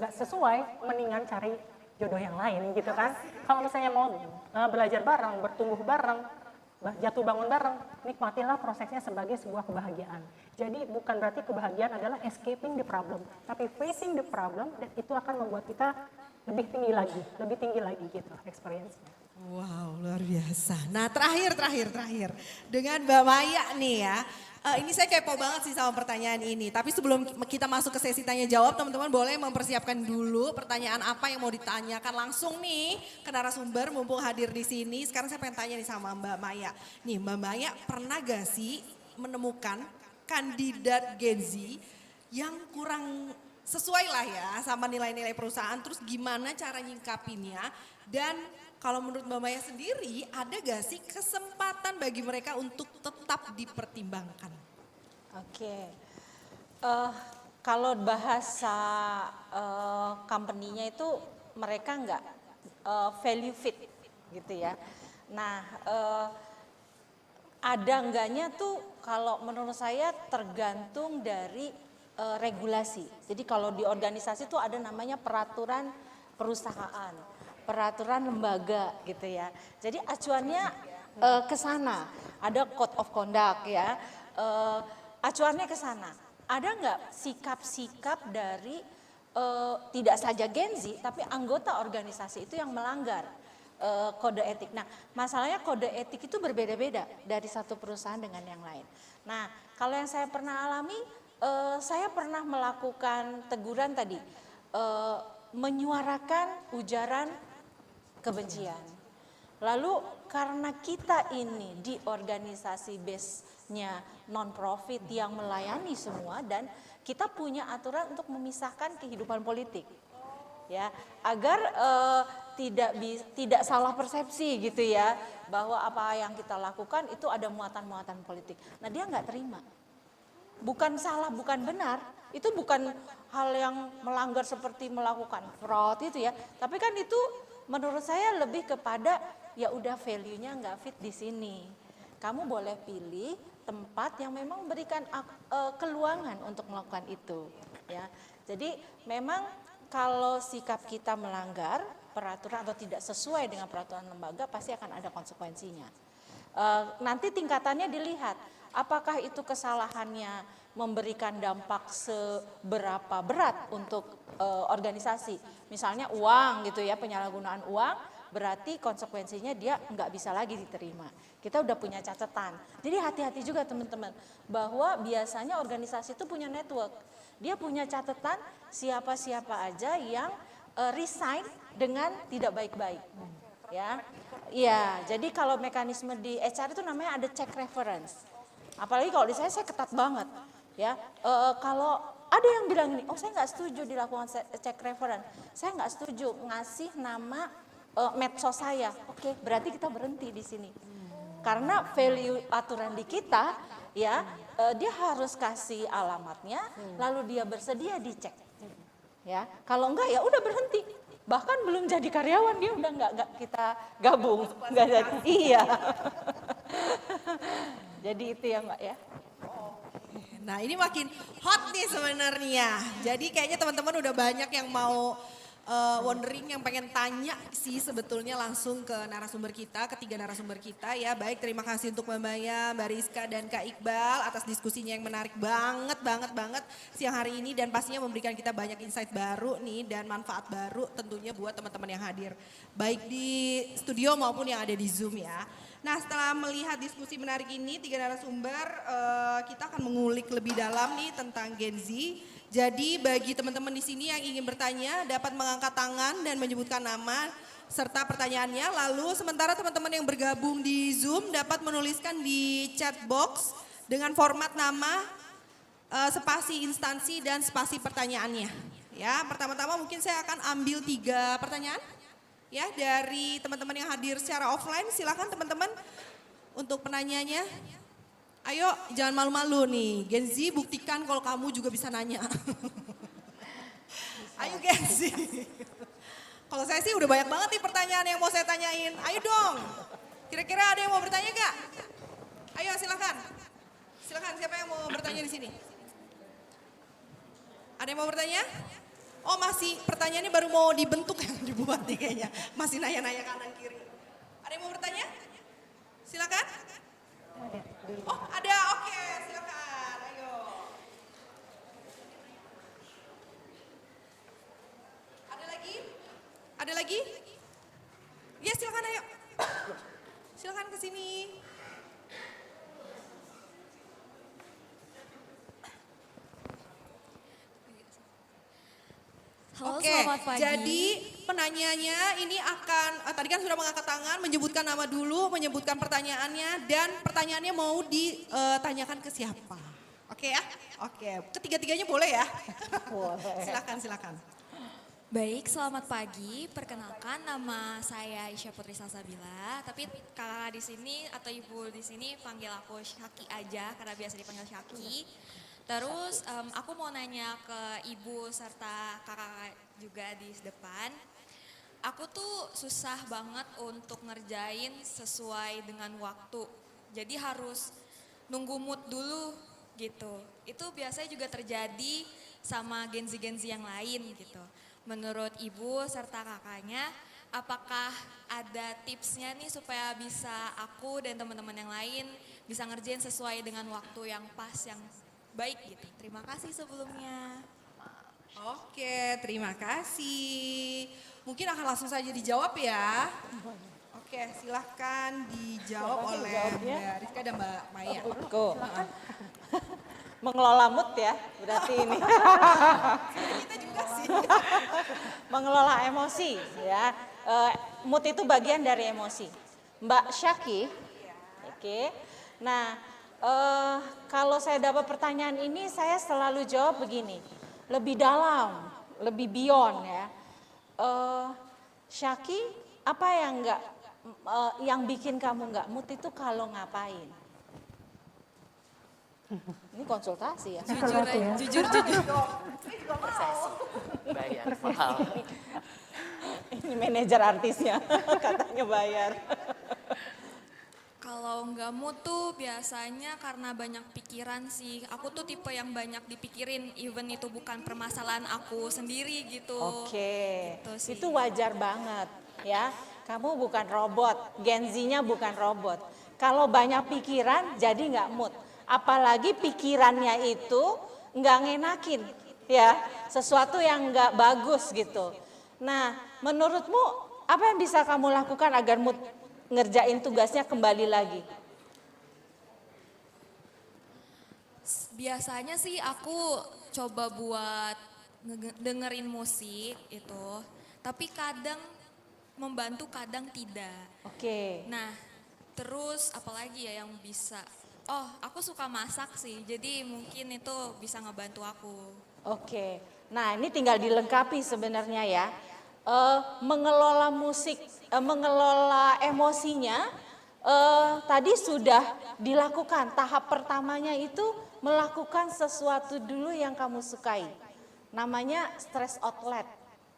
nggak sesuai, mendingan cari jodoh yang lain gitu kan. Kalau misalnya mau belajar bareng, bertumbuh bareng, jatuh bangun bareng, nikmatilah prosesnya sebagai sebuah kebahagiaan. Jadi bukan berarti kebahagiaan adalah escaping the problem, tapi facing the problem, dan itu akan membuat kita lebih tinggi lagi gitu experience-nya. Wow, luar biasa. Nah terakhir dengan Mbak Maya nih ya. Ini saya kepo banget sih sama pertanyaan ini. Tapi sebelum kita masuk ke sesi tanya jawab, teman-teman boleh mempersiapkan dulu pertanyaan apa yang mau ditanyakan langsung nih ke narasumber mumpung hadir di sini. Sekarang saya pengen tanya nih sama Mbak Maya. Nih Mbak Maya pernah gak sih menemukan kandidat Gen Z yang kurang sesuai lah ya sama nilai-nilai perusahaan, terus gimana cara nyingkapinnya, dan kalau menurut Mbak Maya sendiri, ada gak sih kesempatan bagi mereka untuk tetap dipertimbangkan? Oke, kalau bahasa company-nya itu mereka nggak value fit gitu ya. Nah, ada enggaknya tuh kalau menurut saya tergantung dari regulasi. Jadi kalau di organisasi tuh ada namanya peraturan perusahaan, peraturan lembaga gitu ya. Jadi acuannya ke sana, ada code of conduct ya, acuannya ke sana. Ada nggak sikap-sikap dari tidak saja Gen Z tapi anggota organisasi itu yang melanggar kode etik. Nah masalahnya kode etik itu berbeda-beda dari satu perusahaan dengan yang lain. Nah kalau yang saya pernah alami, saya pernah melakukan teguran tadi, menyuarakan ujaran kebencian. Lalu karena kita ini di organisasi base-nya non-profit yang melayani semua dan kita punya aturan untuk memisahkan kehidupan politik. Ya, agar tidak salah persepsi gitu ya, bahwa apa yang kita lakukan itu ada muatan-muatan politik. Nah, dia nggak terima. Bukan salah, bukan benar, itu bukan hal yang melanggar seperti melakukan fraud itu ya. Tapi kan itu menurut saya lebih kepada ya udah value-nya nggak fit di sini. Kamu boleh pilih tempat yang memang memberikan keluangan untuk melakukan itu. Ya, jadi memang kalau sikap kita melanggar peraturan atau tidak sesuai dengan peraturan lembaga pasti akan ada konsekuensinya. Nanti tingkatannya dilihat. Apakah itu kesalahannya memberikan dampak seberapa berat untuk organisasi. Misalnya uang gitu ya, penyalahgunaan uang, berarti konsekuensinya dia nggak bisa lagi diterima. Kita udah punya catatan. Jadi hati-hati juga teman-teman, bahwa biasanya organisasi itu punya network. Dia punya catatan siapa-siapa aja yang resign dengan tidak baik-baik. Ya, iya. Jadi kalau mekanisme di HR itu namanya ada check reference. Apalagi kalau di saya ketat banget, ya. Kalau ada yang bilang ini, oh saya nggak setuju dilakukan cek reference, saya nggak setuju ngasih nama medsos saya. Oke, berarti kita berhenti di sini, karena value aturan di kita, ya, dia harus kasih alamatnya, lalu dia bersedia dicek, ya. Kalau enggak ya udah berhenti. Bahkan belum jadi karyawan dia udah nggak kita gabung, nggak jadi. Iya. Jadi itu ya Mbak ya. Nah ini makin hot nih sebenarnya. Jadi kayaknya teman-teman udah banyak yang mau wondering, yang pengen tanya sih sebetulnya langsung ke narasumber kita, ketiga narasumber kita ya. Baik, terima kasih untuk Mbak Maya, Mbak Rizka dan Kak Iqbal atas diskusinya yang menarik banget siang hari ini dan pastinya memberikan kita banyak insight baru nih dan manfaat baru tentunya buat teman-teman yang hadir. Baik di studio maupun yang ada di Zoom ya. Nah setelah melihat diskusi menarik ini, tiga narasumber, kita akan mengulik lebih dalam nih tentang Gen Z. Jadi bagi teman-teman di sini yang ingin bertanya dapat mengangkat tangan dan menyebutkan nama serta pertanyaannya. Lalu sementara teman-teman yang bergabung di Zoom dapat menuliskan di chat box dengan format nama, spasi instansi dan spasi pertanyaannya. Ya, pertama-tama mungkin saya akan ambil 3 pertanyaan. Ya, dari teman-teman yang hadir secara offline, silakan teman-teman untuk penanyanya. Ayo, jangan malu-malu nih. Gen Z buktikan kalau kamu juga bisa nanya. Ayo Gen Z. Kalau saya sih udah banyak banget nih pertanyaan yang mau saya tanyain. Ayo dong. Kira-kira ada yang mau bertanya gak? Ayo silakan. Silakan, siapa yang mau bertanya di sini? Ada yang mau bertanya? Oh masih, pertanyaannya baru mau dibentuk yang dibuat nih kayaknya. Masih nanya-nanya kanan kiri. Ada yang mau bertanya? Silakan. Oh ada, oke, silakan. Ayo. Ada lagi? Ada lagi? Ya silakan ayo. Silakan ke sini. Halo, Oke, selamat pagi. jadi penanyanya ini akan, tadi kan sudah mengangkat tangan, menyebutkan nama dulu, menyebutkan pertanyaannya, dan pertanyaannya mau ditanyakan ke siapa. Oke ya? Oke, ketiga-tiganya boleh ya? Silakan, silakan. Baik, selamat pagi. Perkenalkan nama saya Aisyah Putri Salsabila, tapi kakak di sini atau ibu di sini panggil aku Syaki aja karena biasa dipanggil Syaki. Terus aku mau nanya ke ibu serta kakak juga di depan. Aku tuh susah banget untuk ngerjain sesuai dengan waktu. Jadi harus nunggu mood dulu gitu. Itu biasanya juga terjadi sama genzi-genzi yang lain gitu. Menurut ibu serta kakaknya, apakah ada tipsnya nih supaya bisa aku dan teman-teman yang lain bisa ngerjain sesuai dengan waktu yang pas, yang baik gitu. Terima kasih sebelumnya. Oke, terima kasih. Mungkin akan langsung saja dijawab ya. Oke, silahkan dijawab Siapa sih oleh jawabnya? Mbak Rizka dan Mbak Maya. Mengelola mood ya, berarti ini. Kita juga sih. Mengelola emosi ya. Mood itu bagian dari emosi. Mbak Syaki, oke. Nah, kalau saya dapat pertanyaan ini, saya selalu jawab begini, lebih dalam, lebih beyond ya. Syaki, apa yang bikin kamu nggak mood itu kalau ngapain? Ini konsultasi ya. Jujur. Bayar mahal. Ini manajer artisnya, katanya bayar. Kalau nggak mood tuh biasanya karena banyak pikiran sih. Aku tuh tipe yang banyak dipikirin, even itu bukan permasalahan aku sendiri gitu. Oke, Gitu sih. itu wajar banget ya. Kamu bukan robot, Gen Z-nya bukan robot. Kalau banyak pikiran jadi nggak mood. Apalagi pikirannya itu nggak ngenakin ya. Sesuatu yang nggak bagus gitu. Nah, menurutmu apa yang bisa kamu lakukan agar mood ngerjain tugasnya kembali lagi? Biasanya sih aku coba buat dengerin musik itu, tapi kadang membantu kadang tidak. Oke. Nah, terus apalagi ya yang bisa? Oh, aku suka masak sih, jadi mungkin itu bisa ngebantu aku. Oke, nah ini tinggal dilengkapi sebenarnya ya. Mengelola musik, mengelola emosinya tadi sudah dilakukan. Tahap pertamanya itu melakukan sesuatu dulu yang kamu sukai. Namanya stress outlet.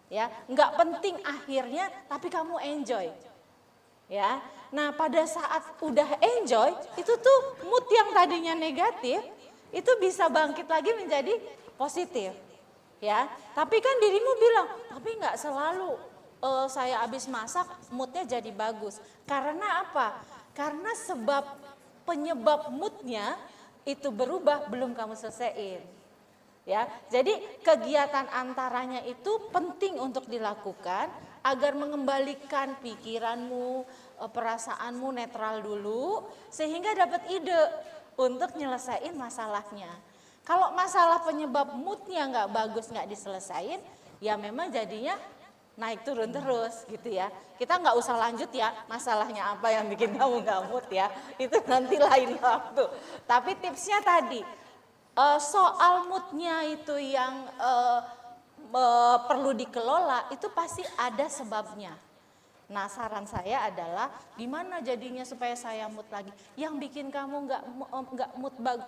Ya, nggak penting akhirnya, tapi kamu enjoy. Ya, nah pada saat udah enjoy, itu tuh mood yang tadinya negatif, itu bisa bangkit lagi menjadi positif. Ya, tapi kan dirimu bilang, tapi nggak selalu saya habis masak moodnya jadi bagus. Karena apa? Karena penyebab moodnya itu berubah belum kamu selesaiin. Ya, jadi kegiatan antaranya itu penting untuk dilakukan agar mengembalikan pikiranmu, perasaanmu netral dulu, sehingga dapat ide untuk nyelesain masalahnya. Kalau masalah penyebab moodnya nggak bagus, nggak diselesain, ya memang jadinya naik turun terus gitu ya. Kita nggak usah lanjut ya, masalahnya apa yang bikin kamu nggak mood ya, itu nanti lain waktu. Tapi tipsnya tadi, soal moodnya itu yang perlu dikelola, itu pasti ada sebabnya. Nah, saran saya adalah gimana jadinya supaya saya mood lagi. Yang bikin kamu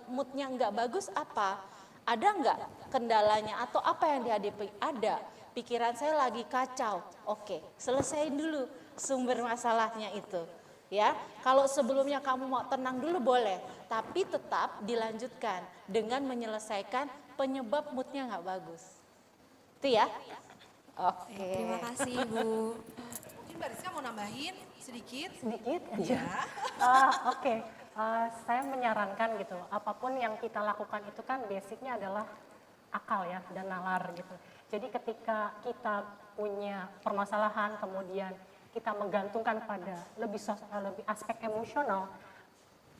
moodnya nggak bagus apa? Ada nggak kendalanya atau apa yang dihadapi? Ada. Pikiran saya lagi kacau. Oke, selesaiin dulu sumber masalahnya itu. Ya, kalau sebelumnya kamu mau tenang dulu boleh, tapi tetap dilanjutkan dengan menyelesaikan penyebab moodnya nggak bagus. Itu ya. Oke. Terima kasih Bu. Mungkin Mbak Rizka mau nambahin sedikit? Sedikit aja. Oke. Saya menyarankan gitu, apapun yang kita lakukan itu kan basicnya adalah akal ya dan nalar gitu. Jadi ketika kita punya permasalahan kemudian kita menggantungkan pada lebih aspek emosional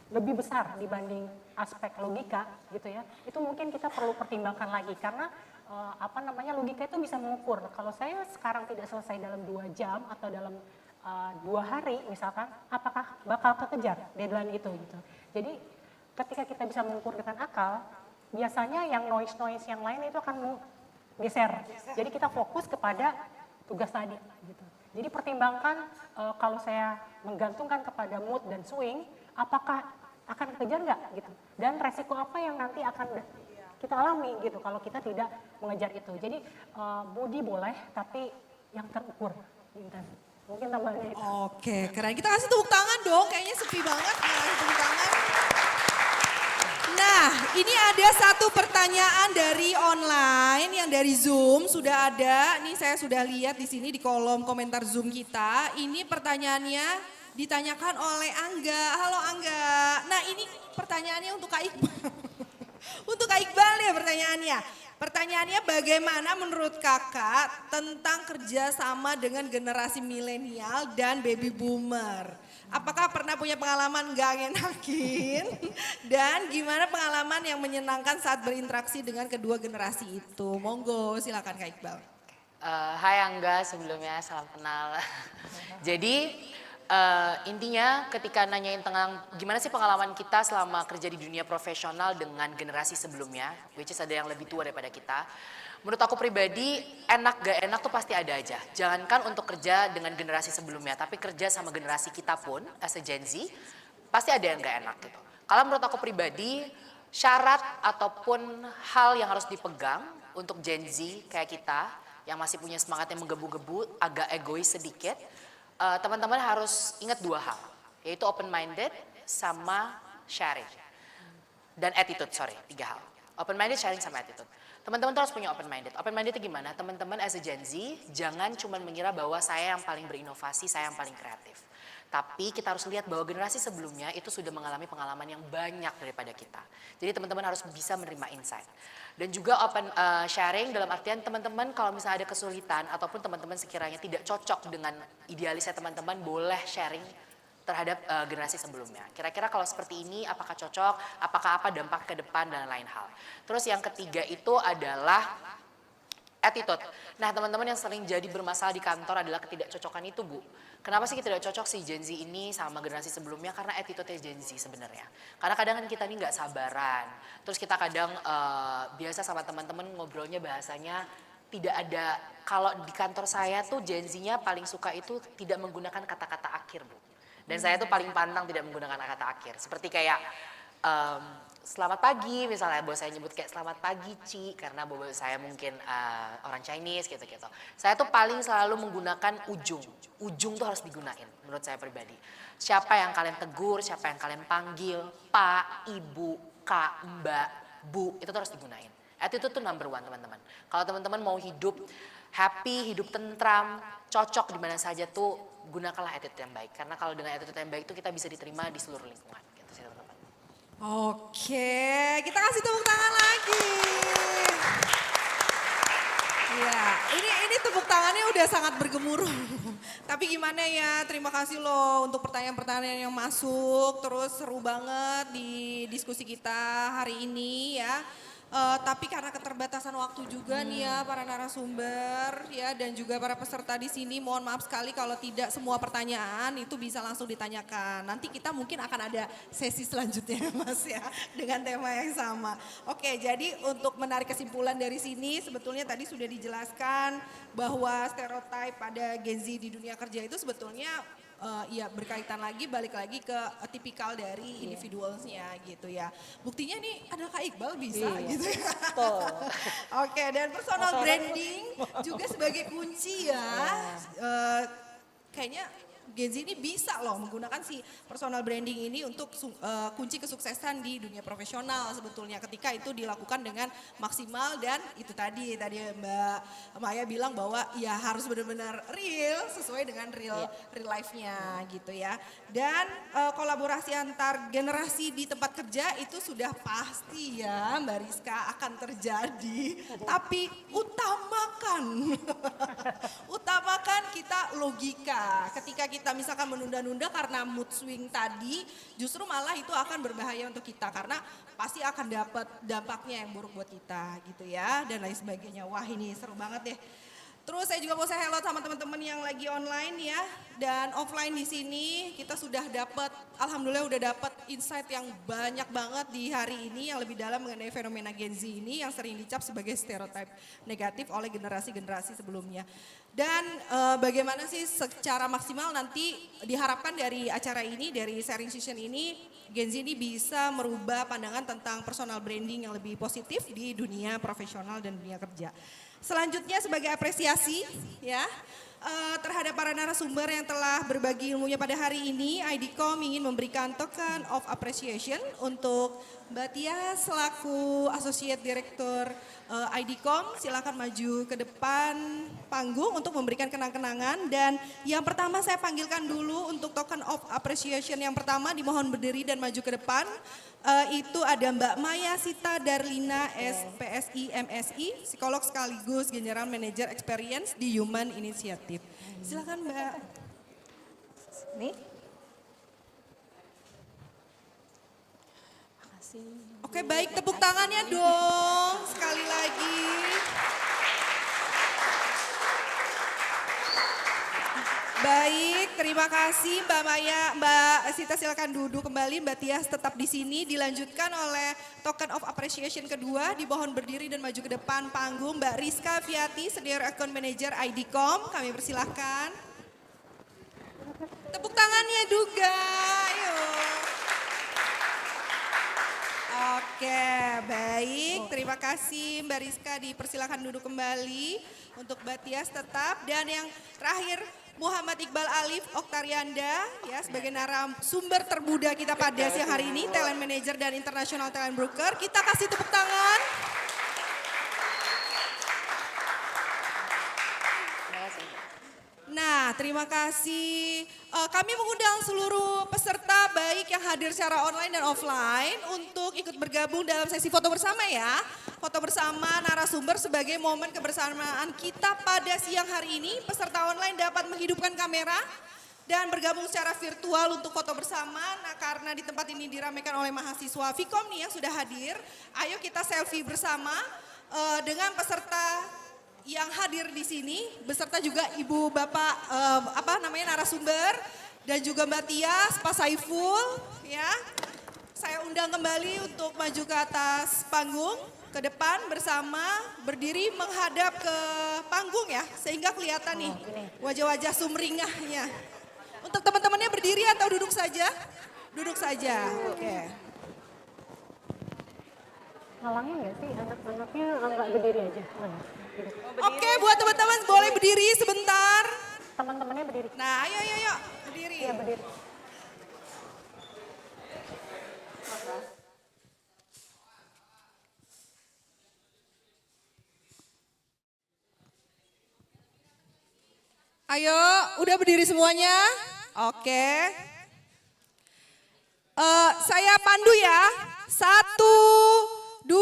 lebih besar dibanding aspek logika gitu ya, itu mungkin kita perlu pertimbangkan lagi karena logika itu bisa mengukur. Kalau saya sekarang tidak selesai dalam 2 jam atau dalam 2 hari misalkan, apakah bakal kekejar deadline itu gitu. Jadi ketika kita bisa mengukur dengan akal, biasanya yang noise yang lain itu akan geser. Jadi kita fokus kepada tugas tadi gitu. Jadi pertimbangkan kalau saya menggantungkan kepada mood dan swing, apakah akan kekejar nggak gitu. Dan resiko apa yang nanti akan kita alami gitu kalau kita tidak mengejar itu. Jadi body boleh tapi yang terukur. Mungkin tambahannya itu. Oke, keren. Kita kasih tepuk tangan dong, kayaknya sepi banget. Kasih tepuk tangan. Nah, ini ada satu pertanyaan dari online yang dari Zoom sudah ada. Ini saya sudah lihat di sini di kolom komentar Zoom kita. Ini pertanyaannya ditanyakan oleh Angga. Halo Angga. Nah, ini pertanyaannya untuk Kak Iqbal. Untuk Kak Iqbal ya pertanyaannya. Pertanyaannya bagaimana menurut kakak tentang kerjasama dengan generasi milenial dan baby boomer? Apakah pernah punya pengalaman gak ngenakin? Dan gimana pengalaman yang menyenangkan saat berinteraksi dengan kedua generasi itu? Monggo silakan Kak Iqbal. Hai Angga, sebelumnya salam kenal. Jadi intinya ketika nanyain tentang gimana sih pengalaman kita selama kerja di dunia profesional dengan generasi sebelumnya, which is ada yang lebih tua daripada kita. Menurut aku pribadi, enak gak enak tuh pasti ada aja. Jangankan untuk kerja dengan generasi sebelumnya, tapi kerja sama generasi kita pun, as a Gen Z, pasti ada yang gak enak gitu. Kalau menurut aku pribadi, syarat ataupun hal yang harus dipegang untuk Gen Z kayak kita, yang masih punya semangat yang menggebu-gebu, agak egois sedikit, teman-teman harus ingat 2 hal, yaitu open-minded sama sharing. Dan attitude, 3 hal. Open-minded, sharing, sama attitude. Teman-teman tuh harus punya open-minded. Open-minded itu gimana? Teman-teman as a Gen Z, jangan cuma mengira bahwa saya yang paling berinovasi, saya yang paling kreatif. Tapi kita harus lihat bahwa generasi sebelumnya itu sudah mengalami pengalaman yang banyak daripada kita. Jadi teman-teman harus bisa menerima insight. Dan juga open sharing dalam artian teman-teman kalau misalnya ada kesulitan ataupun teman-teman sekiranya tidak cocok dengan idealisnya teman-teman, boleh sharing terhadap generasi sebelumnya. Kira-kira kalau seperti ini apakah cocok, apakah apa dampak ke depan dan lain hal. Terus yang ketiga itu adalah attitude. Nah teman-teman yang sering jadi bermasalah di kantor adalah ketidakcocokan itu Bu. Kenapa sih kita tidak cocok si Gen Z ini sama generasi sebelumnya? Karena attitude-nya Gen Z sebenarnya. Karena kadang kan kita ini nggak sabaran. Terus kita kadang biasa sama teman-teman ngobrolnya bahasanya tidak ada. Kalau di kantor saya tuh Gen Z-nya paling suka itu tidak menggunakan kata-kata akhir Bu. Dan saya tuh paling pantang tidak menggunakan kata akhir. Seperti kayak selamat pagi, misalnya bos saya nyebut kayak selamat pagi Ci, karena bos saya mungkin orang Chinese gitu-gitu. Saya tuh paling selalu menggunakan ujung. Ujung tuh harus digunain menurut saya pribadi. Siapa yang kalian tegur, siapa yang kalian panggil, Pak, Ibu, Kak, Mbak, Bu, itu tuh harus digunain. Attitude tuh number 1 teman-teman. Kalau teman-teman mau hidup happy, hidup tentram, cocok di mana saja tuh gunakanlah attitude yang baik. Karena kalau dengan attitude yang baik tuh kita bisa diterima di seluruh lingkungan. Gitu sih teman-teman. Oke, kita kasih tepuk tangan lagi. Ya, ini tepuk tangannya udah sangat bergemuruh. Tapi gimana ya, terima kasih loh untuk pertanyaan-pertanyaan yang masuk. Terus seru banget di diskusi kita hari ini ya. Tapi karena keterbatasan waktu juga nih ya para narasumber ya dan juga para peserta di sini, mohon maaf sekali kalau tidak semua pertanyaan itu bisa langsung ditanyakan. Nanti kita mungkin akan ada sesi selanjutnya Mas ya dengan tema yang sama. Oke, jadi untuk menarik kesimpulan dari sini sebetulnya tadi sudah dijelaskan bahwa stereotip pada Gen Z di dunia kerja itu sebetulnya ya berkaitan lagi balik lagi ke tipikal dari individualsnya gitu ya. Buktinya nih ada Kak Iqbal bisa gitu ya. Oke, dan personal branding juga sebagai kunci ya. Kayaknya Gen Z ini bisa loh menggunakan si personal branding ini untuk kunci kesuksesan di dunia profesional sebetulnya ketika itu dilakukan dengan maksimal dan itu tadi Mbak Maya bilang bahwa ya harus benar-benar real sesuai dengan real life-nya gitu ya. Dan kolaborasi antar generasi di tempat kerja itu sudah pasti ya Mbak Rizka akan terjadi. Tapi utamakan kita logika. Ketika kita misalkan menunda-nunda karena mood swing tadi, justru malah itu akan berbahaya untuk kita karena pasti akan dapat dampaknya yang buruk buat kita gitu ya dan lain sebagainya. Wah ini seru banget deh. Terus saya juga mau say hello sama teman-teman yang lagi online ya dan offline di sini kita sudah dapat, alhamdulillah udah dapat insight yang banyak banget di hari ini yang lebih dalam mengenai fenomena Gen Z ini yang sering dicap sebagai stereotip negatif oleh generasi-generasi sebelumnya. Dan bagaimana sih secara maksimal nanti diharapkan dari acara ini, dari sharing session ini, Gen Z ini bisa merubah pandangan tentang personal branding yang lebih positif di dunia profesional dan dunia kerja. Selanjutnya sebagai apresiasi ya terhadap para narasumber yang telah berbagi ilmunya pada hari ini, IDCOM ingin memberikan token of appreciation untuk Mbak Tia selaku Associate Director IDCOM. Silakan maju ke depan panggung untuk memberikan kenang-kenangan dan yang pertama saya panggilkan dulu untuk token of appreciation yang pertama dimohon berdiri dan maju ke depan. Itu ada Mbak Maya Sita Darlina SPSI MSI, psikolog sekaligus General Manager Experience di Human Initiative. Silakan Mbak. Nih. Oke baik, tepuk tangannya dong sekali lagi. Baik, terima kasih Mbak Maya, Mbak Sita silakan duduk kembali, Mbak Tias tetap di sini. Dilanjutkan oleh token of appreciation kedua, dimohon berdiri dan maju ke depan panggung Mbak Rizka Fiati, Senior Account Manager IDCOM, kami persilahkan. Tepuk tangannya juga, yuk. Oke, baik. Terima kasih Mbak Rizka, dipersilakan duduk kembali untuk Mbak Tias tetap. Dan yang terakhir Muhammad Iqbal Alif Oktarianda ya sebagai narasumber termuda kita pada siang hari ini, Talent Manager dan International Talent Broker. Kita kasih tepuk tangan. Nah, terima kasih. Kami mengundang seluruh peserta baik yang hadir secara online dan offline untuk ikut bergabung dalam sesi foto bersama ya. Foto bersama narasumber sebagai momen kebersamaan kita pada siang hari ini. Peserta online dapat menghidupkan kamera dan bergabung secara virtual untuk foto bersama. Nah, karena di tempat ini diramaikan oleh mahasiswa Vkom nih yang sudah hadir. Ayo kita selfie bersama dengan peserta yang hadir di sini beserta juga ibu bapak narasumber dan juga Mbak Tias, Pak Saiful ya. Saya undang kembali untuk maju ke atas panggung ke depan bersama berdiri menghadap ke panggung ya sehingga kelihatan nih wajah-wajah sumringahnya. Untuk teman-temannya berdiri atau duduk saja? Duduk saja. Oke. Ngalangin nggak sih anak-anaknya nggak berdiri aja? Oke, buat teman-teman boleh berdiri sebentar. Teman-temannya berdiri. Nah, ayo, berdiri. Iya, berdiri. Ayo, udah berdiri semuanya? Oke. Saya pandu ya. 1, 2, 3.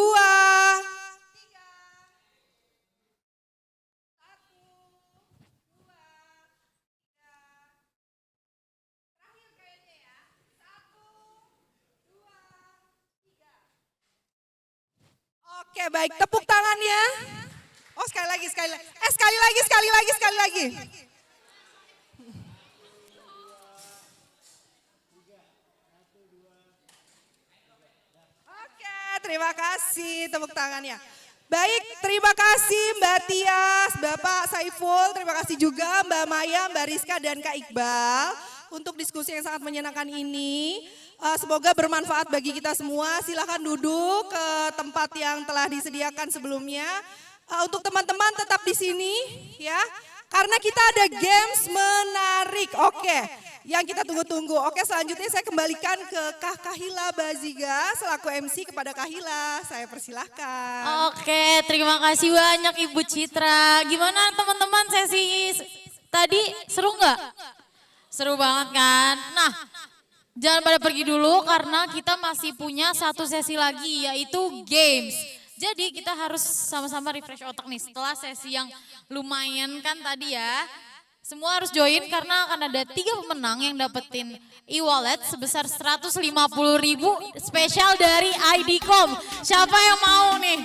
Oke, baik. Tepuk tangannya. Oh, sekali lagi. Sekali lagi. Oke, terima kasih tepuk tangannya. Baik, terima kasih Mbak Tias, Bapak Saiful, terima kasih juga Mbak Maya, Mbak Rizka, dan Kak Iqbal untuk diskusi yang sangat menyenangkan ini. Semoga bermanfaat bagi kita semua. Silakan duduk ke tempat yang telah disediakan sebelumnya. Untuk teman-teman tetap di sini ya, Karena kita ada games menarik. Oke, yang kita tunggu-tunggu. Oke, selanjutnya saya kembalikan ke Kak Kahila Baziga selaku MC. Kepada Kahila, saya persilahkan. Oke, terima kasih banyak Ibu Citra. Gimana teman-teman sesi tadi, seru nggak? Seru banget kan? Nah, jangan pada pergi dulu karena kita masih punya satu sesi lagi yaitu games. Jadi kita harus sama-sama refresh otak nih setelah sesi yang lumayan kan tadi ya. Semua harus join karena akan ada 3 pemenang yang dapetin e-wallet sebesar 150.000 spesial dari IDCOM. Siapa yang mau nih?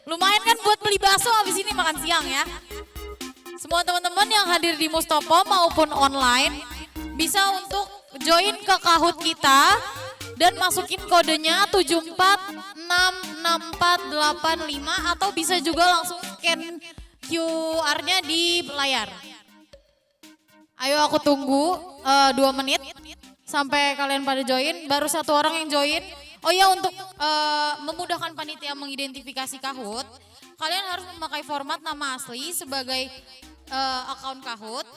Lumayan kan buat beli bakso habis ini makan siang ya. Semua teman-teman yang hadir di Mustopo maupun online bisa untuk join ke Kahoot kita dan masukin kodenya 746645 atau bisa juga langsung scan QR-nya di layar. Ayo aku tunggu 2 menit sampai kalian pada join, baru 1 orang yang join. Oh ya, untuk memudahkan panitia mengidentifikasi Kahoot, kalian harus memakai format nama asli sebagai akun Kahoot,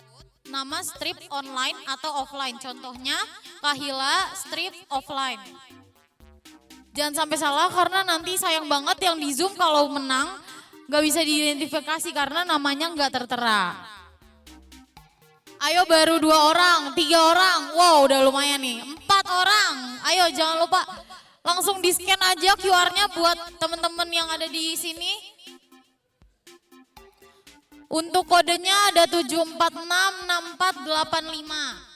nama strip online atau offline. Contohnya Kahila strip offline. Jangan sampai salah karena nanti sayang banget yang di Zoom kalau menang gak bisa diidentifikasi karena namanya gak tertera. Ayo baru 2 orang, 3 orang, wow udah lumayan nih. 4 orang, ayo jangan lupa langsung di scan aja QR-nya buat teman-teman yang ada di sini. Untuk kodenya ada 746645.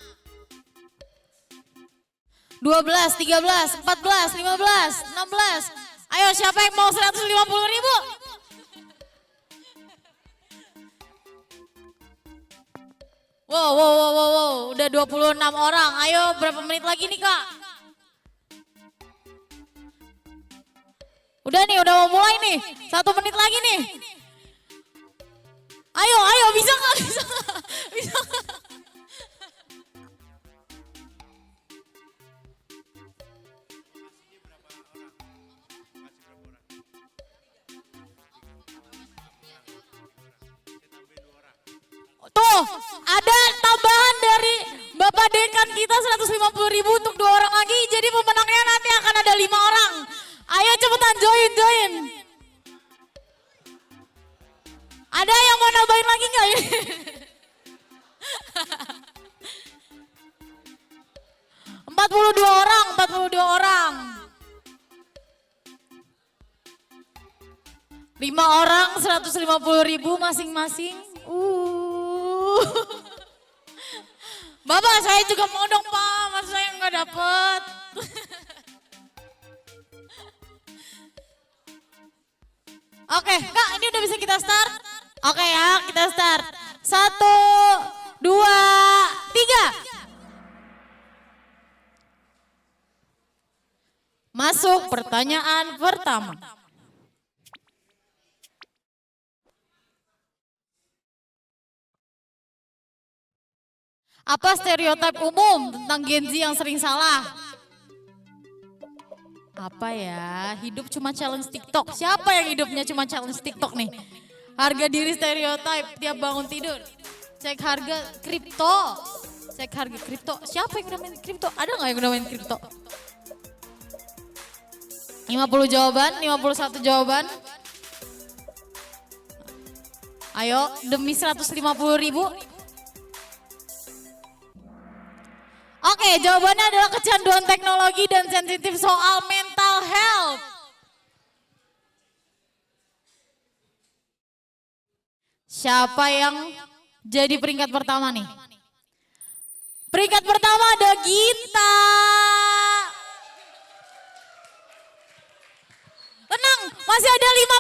12, 13, 14, 15, 16. Ayo siapa yang mau 150.000? Wow, udah 26 orang. Ayo berapa menit lagi nih Kak? Udah nih, udah mau mulai nih. 1 menit lagi nih. Ayo, bisa nggak? Bisa nggak? Bisa nggak? Tuh, ada tambahan dari Bapak Dekan kita 150.000 untuk 2 orang lagi. Jadi pemenangnya nanti akan ada 5 orang. Ayo cepetan join. Ada yang mau nambahin lagi nggak? 42 orang. 5 orang 150.000 masing-masing. Bapak saya juga mau dong Pak, masa saya nggak dapet. Oke Kak, ini udah bisa kita start? Oke ya, kita start. 1, 2, 3. Masuk pertanyaan pertama. Apa stereotip umum tentang Gen Z yang sering salah? Apa ya? Hidup cuma challenge TikTok. Siapa yang hidupnya cuma challenge TikTok nih? Harga diri stereotip tiap bangun tidur. Cek harga kripto. Siapa yang udah main kripto? Ada nggak yang udah main kripto? 50 jawaban, 51 jawaban. Ayo demi 150.000. Oke, jawabannya adalah kecanduan teknologi dan sensitif soal mental health. Siapa yang jadi peringkat pertama nih? Peringkat pertama ada Gita. Tenang, masih ada 5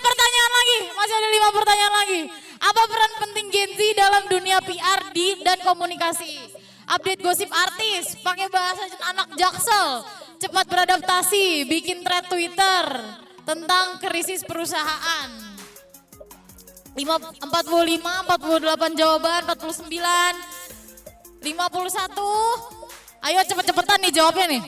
pertanyaan lagi. Apa peran penting Gen Z dalam dunia PR dan komunikasi? Update gosip artis, pakai bahasa anak Jaksel, cepat beradaptasi, bikin thread Twitter tentang krisis perusahaan. 45, 48 jawaban, 49, 51. Ayo cepet-cepetan nih jawabnya nih.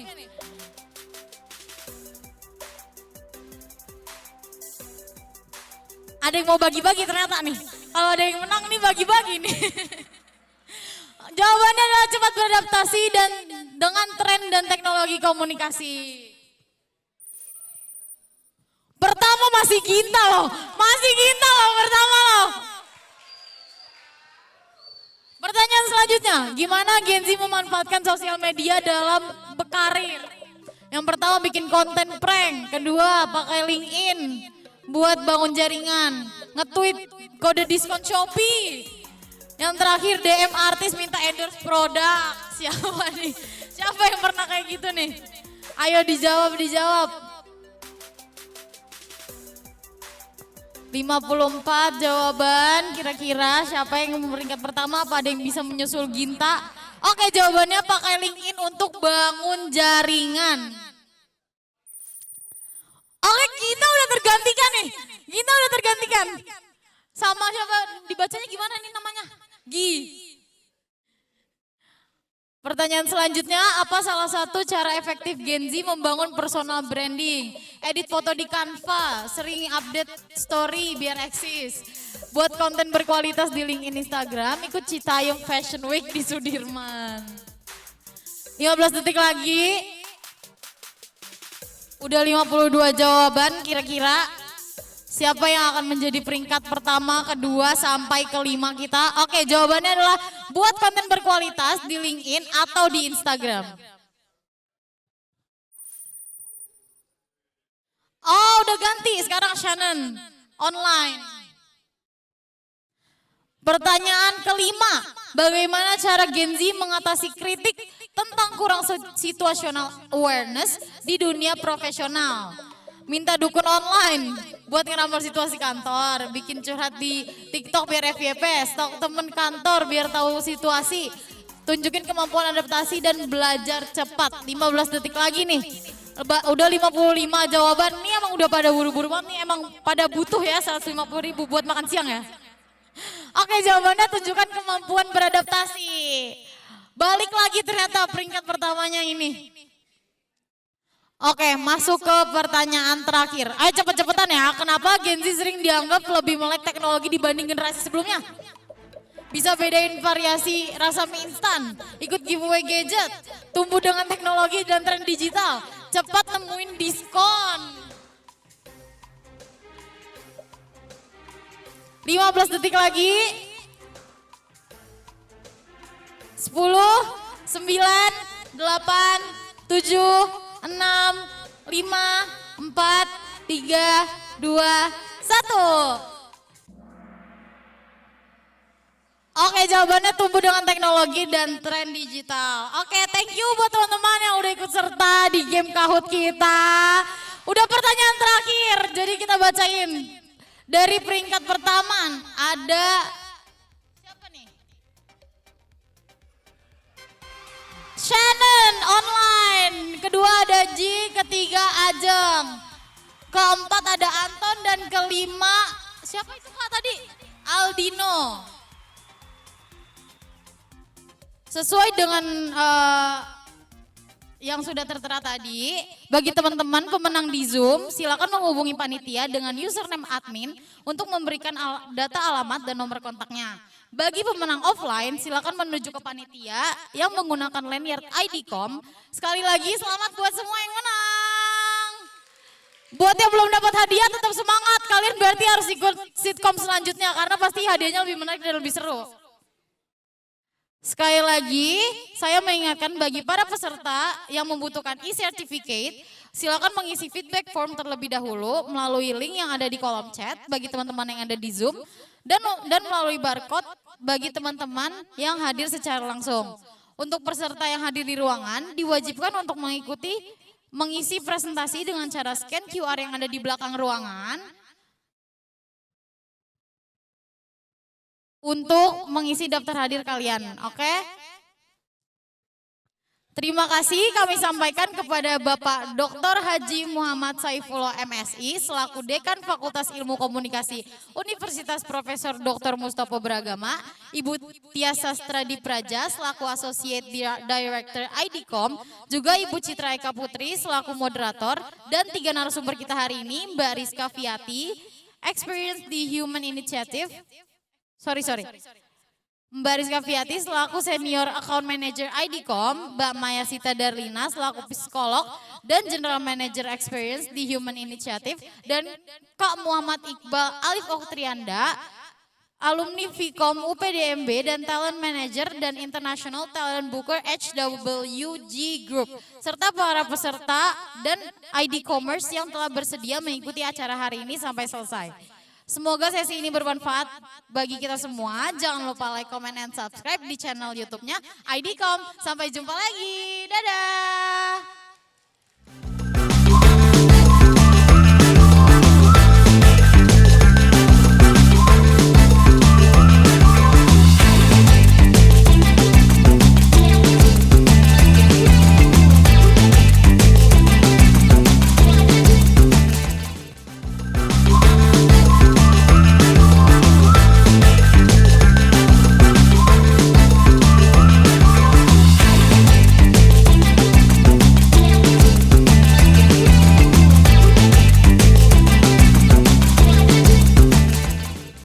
Ada yang mau bagi-bagi ternyata nih. Kalau ada yang menang nih bagi-bagi nih. Jawabannya adalah cepat beradaptasi dan dengan tren dan teknologi komunikasi. Pertama masih Ginta loh, pertama loh. Pertanyaan selanjutnya, gimana Gen Z memanfaatkan sosial media dalam berkarir? Yang pertama bikin konten prank, kedua pakai LinkedIn buat bangun jaringan, nge-tweet kode diskon Shopee. Yang terakhir DM artis minta endorse produk. Siapa nih? Siapa yang pernah kayak gitu nih? Ayo dijawab. 54 jawaban, kira-kira siapa yang peringkat pertama, apa ada yang bisa menyusul Ginta? Oke, jawabannya pakai LinkedIn untuk bangun jaringan. Oke, Ginta udah tergantikan nih. Sama siapa, dibacanya gimana nih namanya? Gi. Pertanyaan selanjutnya, apa salah satu cara efektif Gen Z membangun personal branding? Edit foto di Canva, sering update story biar eksis. Buat konten berkualitas di LinkedIn Instagram, ikut Citayam Fashion Week di Sudirman. 15 detik lagi. Udah 52 jawaban, kira-kira siapa yang akan menjadi peringkat pertama, kedua, sampai kelima kita? Oke, jawabannya adalah buat konten berkualitas di LinkedIn atau di Instagram. Oh, udah ganti. Sekarang Shannon, online. Pertanyaan kelima, bagaimana cara Gen Z mengatasi kritik tentang kurang situational awareness di dunia profesional? Minta dukun online buat ngeramar situasi kantor, bikin curhat di TikTok biar FYP, stok temen kantor biar tahu situasi, tunjukin kemampuan adaptasi dan belajar cepat. 15 detik lagi nih, udah 55 jawaban, ini emang udah pada buru-buru banget nih, emang pada butuh ya 150.000 buat makan siang ya. Oke, jawabannya tunjukkan kemampuan beradaptasi. Balik lagi ternyata peringkat pertamanya ini. Oke, masuk ke pertanyaan terakhir. Ayo cepet-cepetan ya, kenapa Gen Z sering dianggap lebih melek teknologi dibanding generasi sebelumnya? Bisa bedain variasi rasa mie instan, ikut giveaway gadget, tumbuh dengan teknologi dan tren digital, cepat nemuin diskon. 15 detik lagi. 10, 9, 8, 7, 6, 5, 4, 3, 2, 1. Oke, jawabannya tumbuh dengan teknologi dan tren digital. Oke, thank you buat teman-teman yang udah ikut serta di game Kahoot kita. Udah pertanyaan terakhir, jadi kita bacain. Dari peringkat pertama ada siapa nih? Shannon online, kedua ada Ji, ketiga Ajeng, keempat ada Anton dan kelima siapa itu Kak tadi? Aldino. Sesuai dengan yang sudah tertera tadi, bagi teman-teman pemenang di Zoom, silakan menghubungi panitia dengan username admin untuk memberikan data alamat dan nomor kontaknya. Bagi pemenang offline, silakan menuju ke panitia yang menggunakan lanyard IDCOM. Sekali lagi selamat buat semua yang menang. Buat yang belum dapat hadiah tetap semangat, kalian berarti harus ikut sitkom selanjutnya karena pasti hadiahnya lebih menarik dan lebih seru. Sekali lagi, saya mengingatkan bagi para peserta yang membutuhkan e-certificate, silakan mengisi feedback form terlebih dahulu melalui link yang ada di kolom chat bagi teman-teman yang ada di Zoom dan melalui barcode bagi teman-teman yang hadir secara langsung. Untuk peserta yang hadir di ruangan, diwajibkan untuk mengisi presentasi dengan cara scan QR yang ada di belakang ruangan untuk mengisi daftar hadir kalian, oke? Terima kasih kami sampaikan kepada Bapak Dr. Haji Muhammad Saifullah MSI selaku Dekan Fakultas Ilmu Komunikasi Universitas Profesor Dr. Mustopo Beragama, Ibu Tia Sastra Dipraja selaku Associate Director IDCOM, juga Ibu Citra Eka Putri selaku moderator, dan 3 narasumber kita hari ini, Mbak Rizka Fiati, Experience the Human Initiative, Mbak Rizka Fiati selaku Senior Account Manager IDCOM, Mbak Maya Sita Darlina selaku psikolog dan General Manager Experience di Human Initiative, dan Kak Muhammad Iqbal Alif Oktrianda, alumni Vkom UPDMB dan Talent Manager dan International Talent Booker HWG Group, serta para peserta dan ID Commerce yang telah bersedia mengikuti acara hari ini sampai selesai. Semoga sesi ini bermanfaat bagi kita semua. Jangan lupa like, comment, and subscribe di channel YouTube-nya IDCOM. Sampai jumpa lagi. Dadah.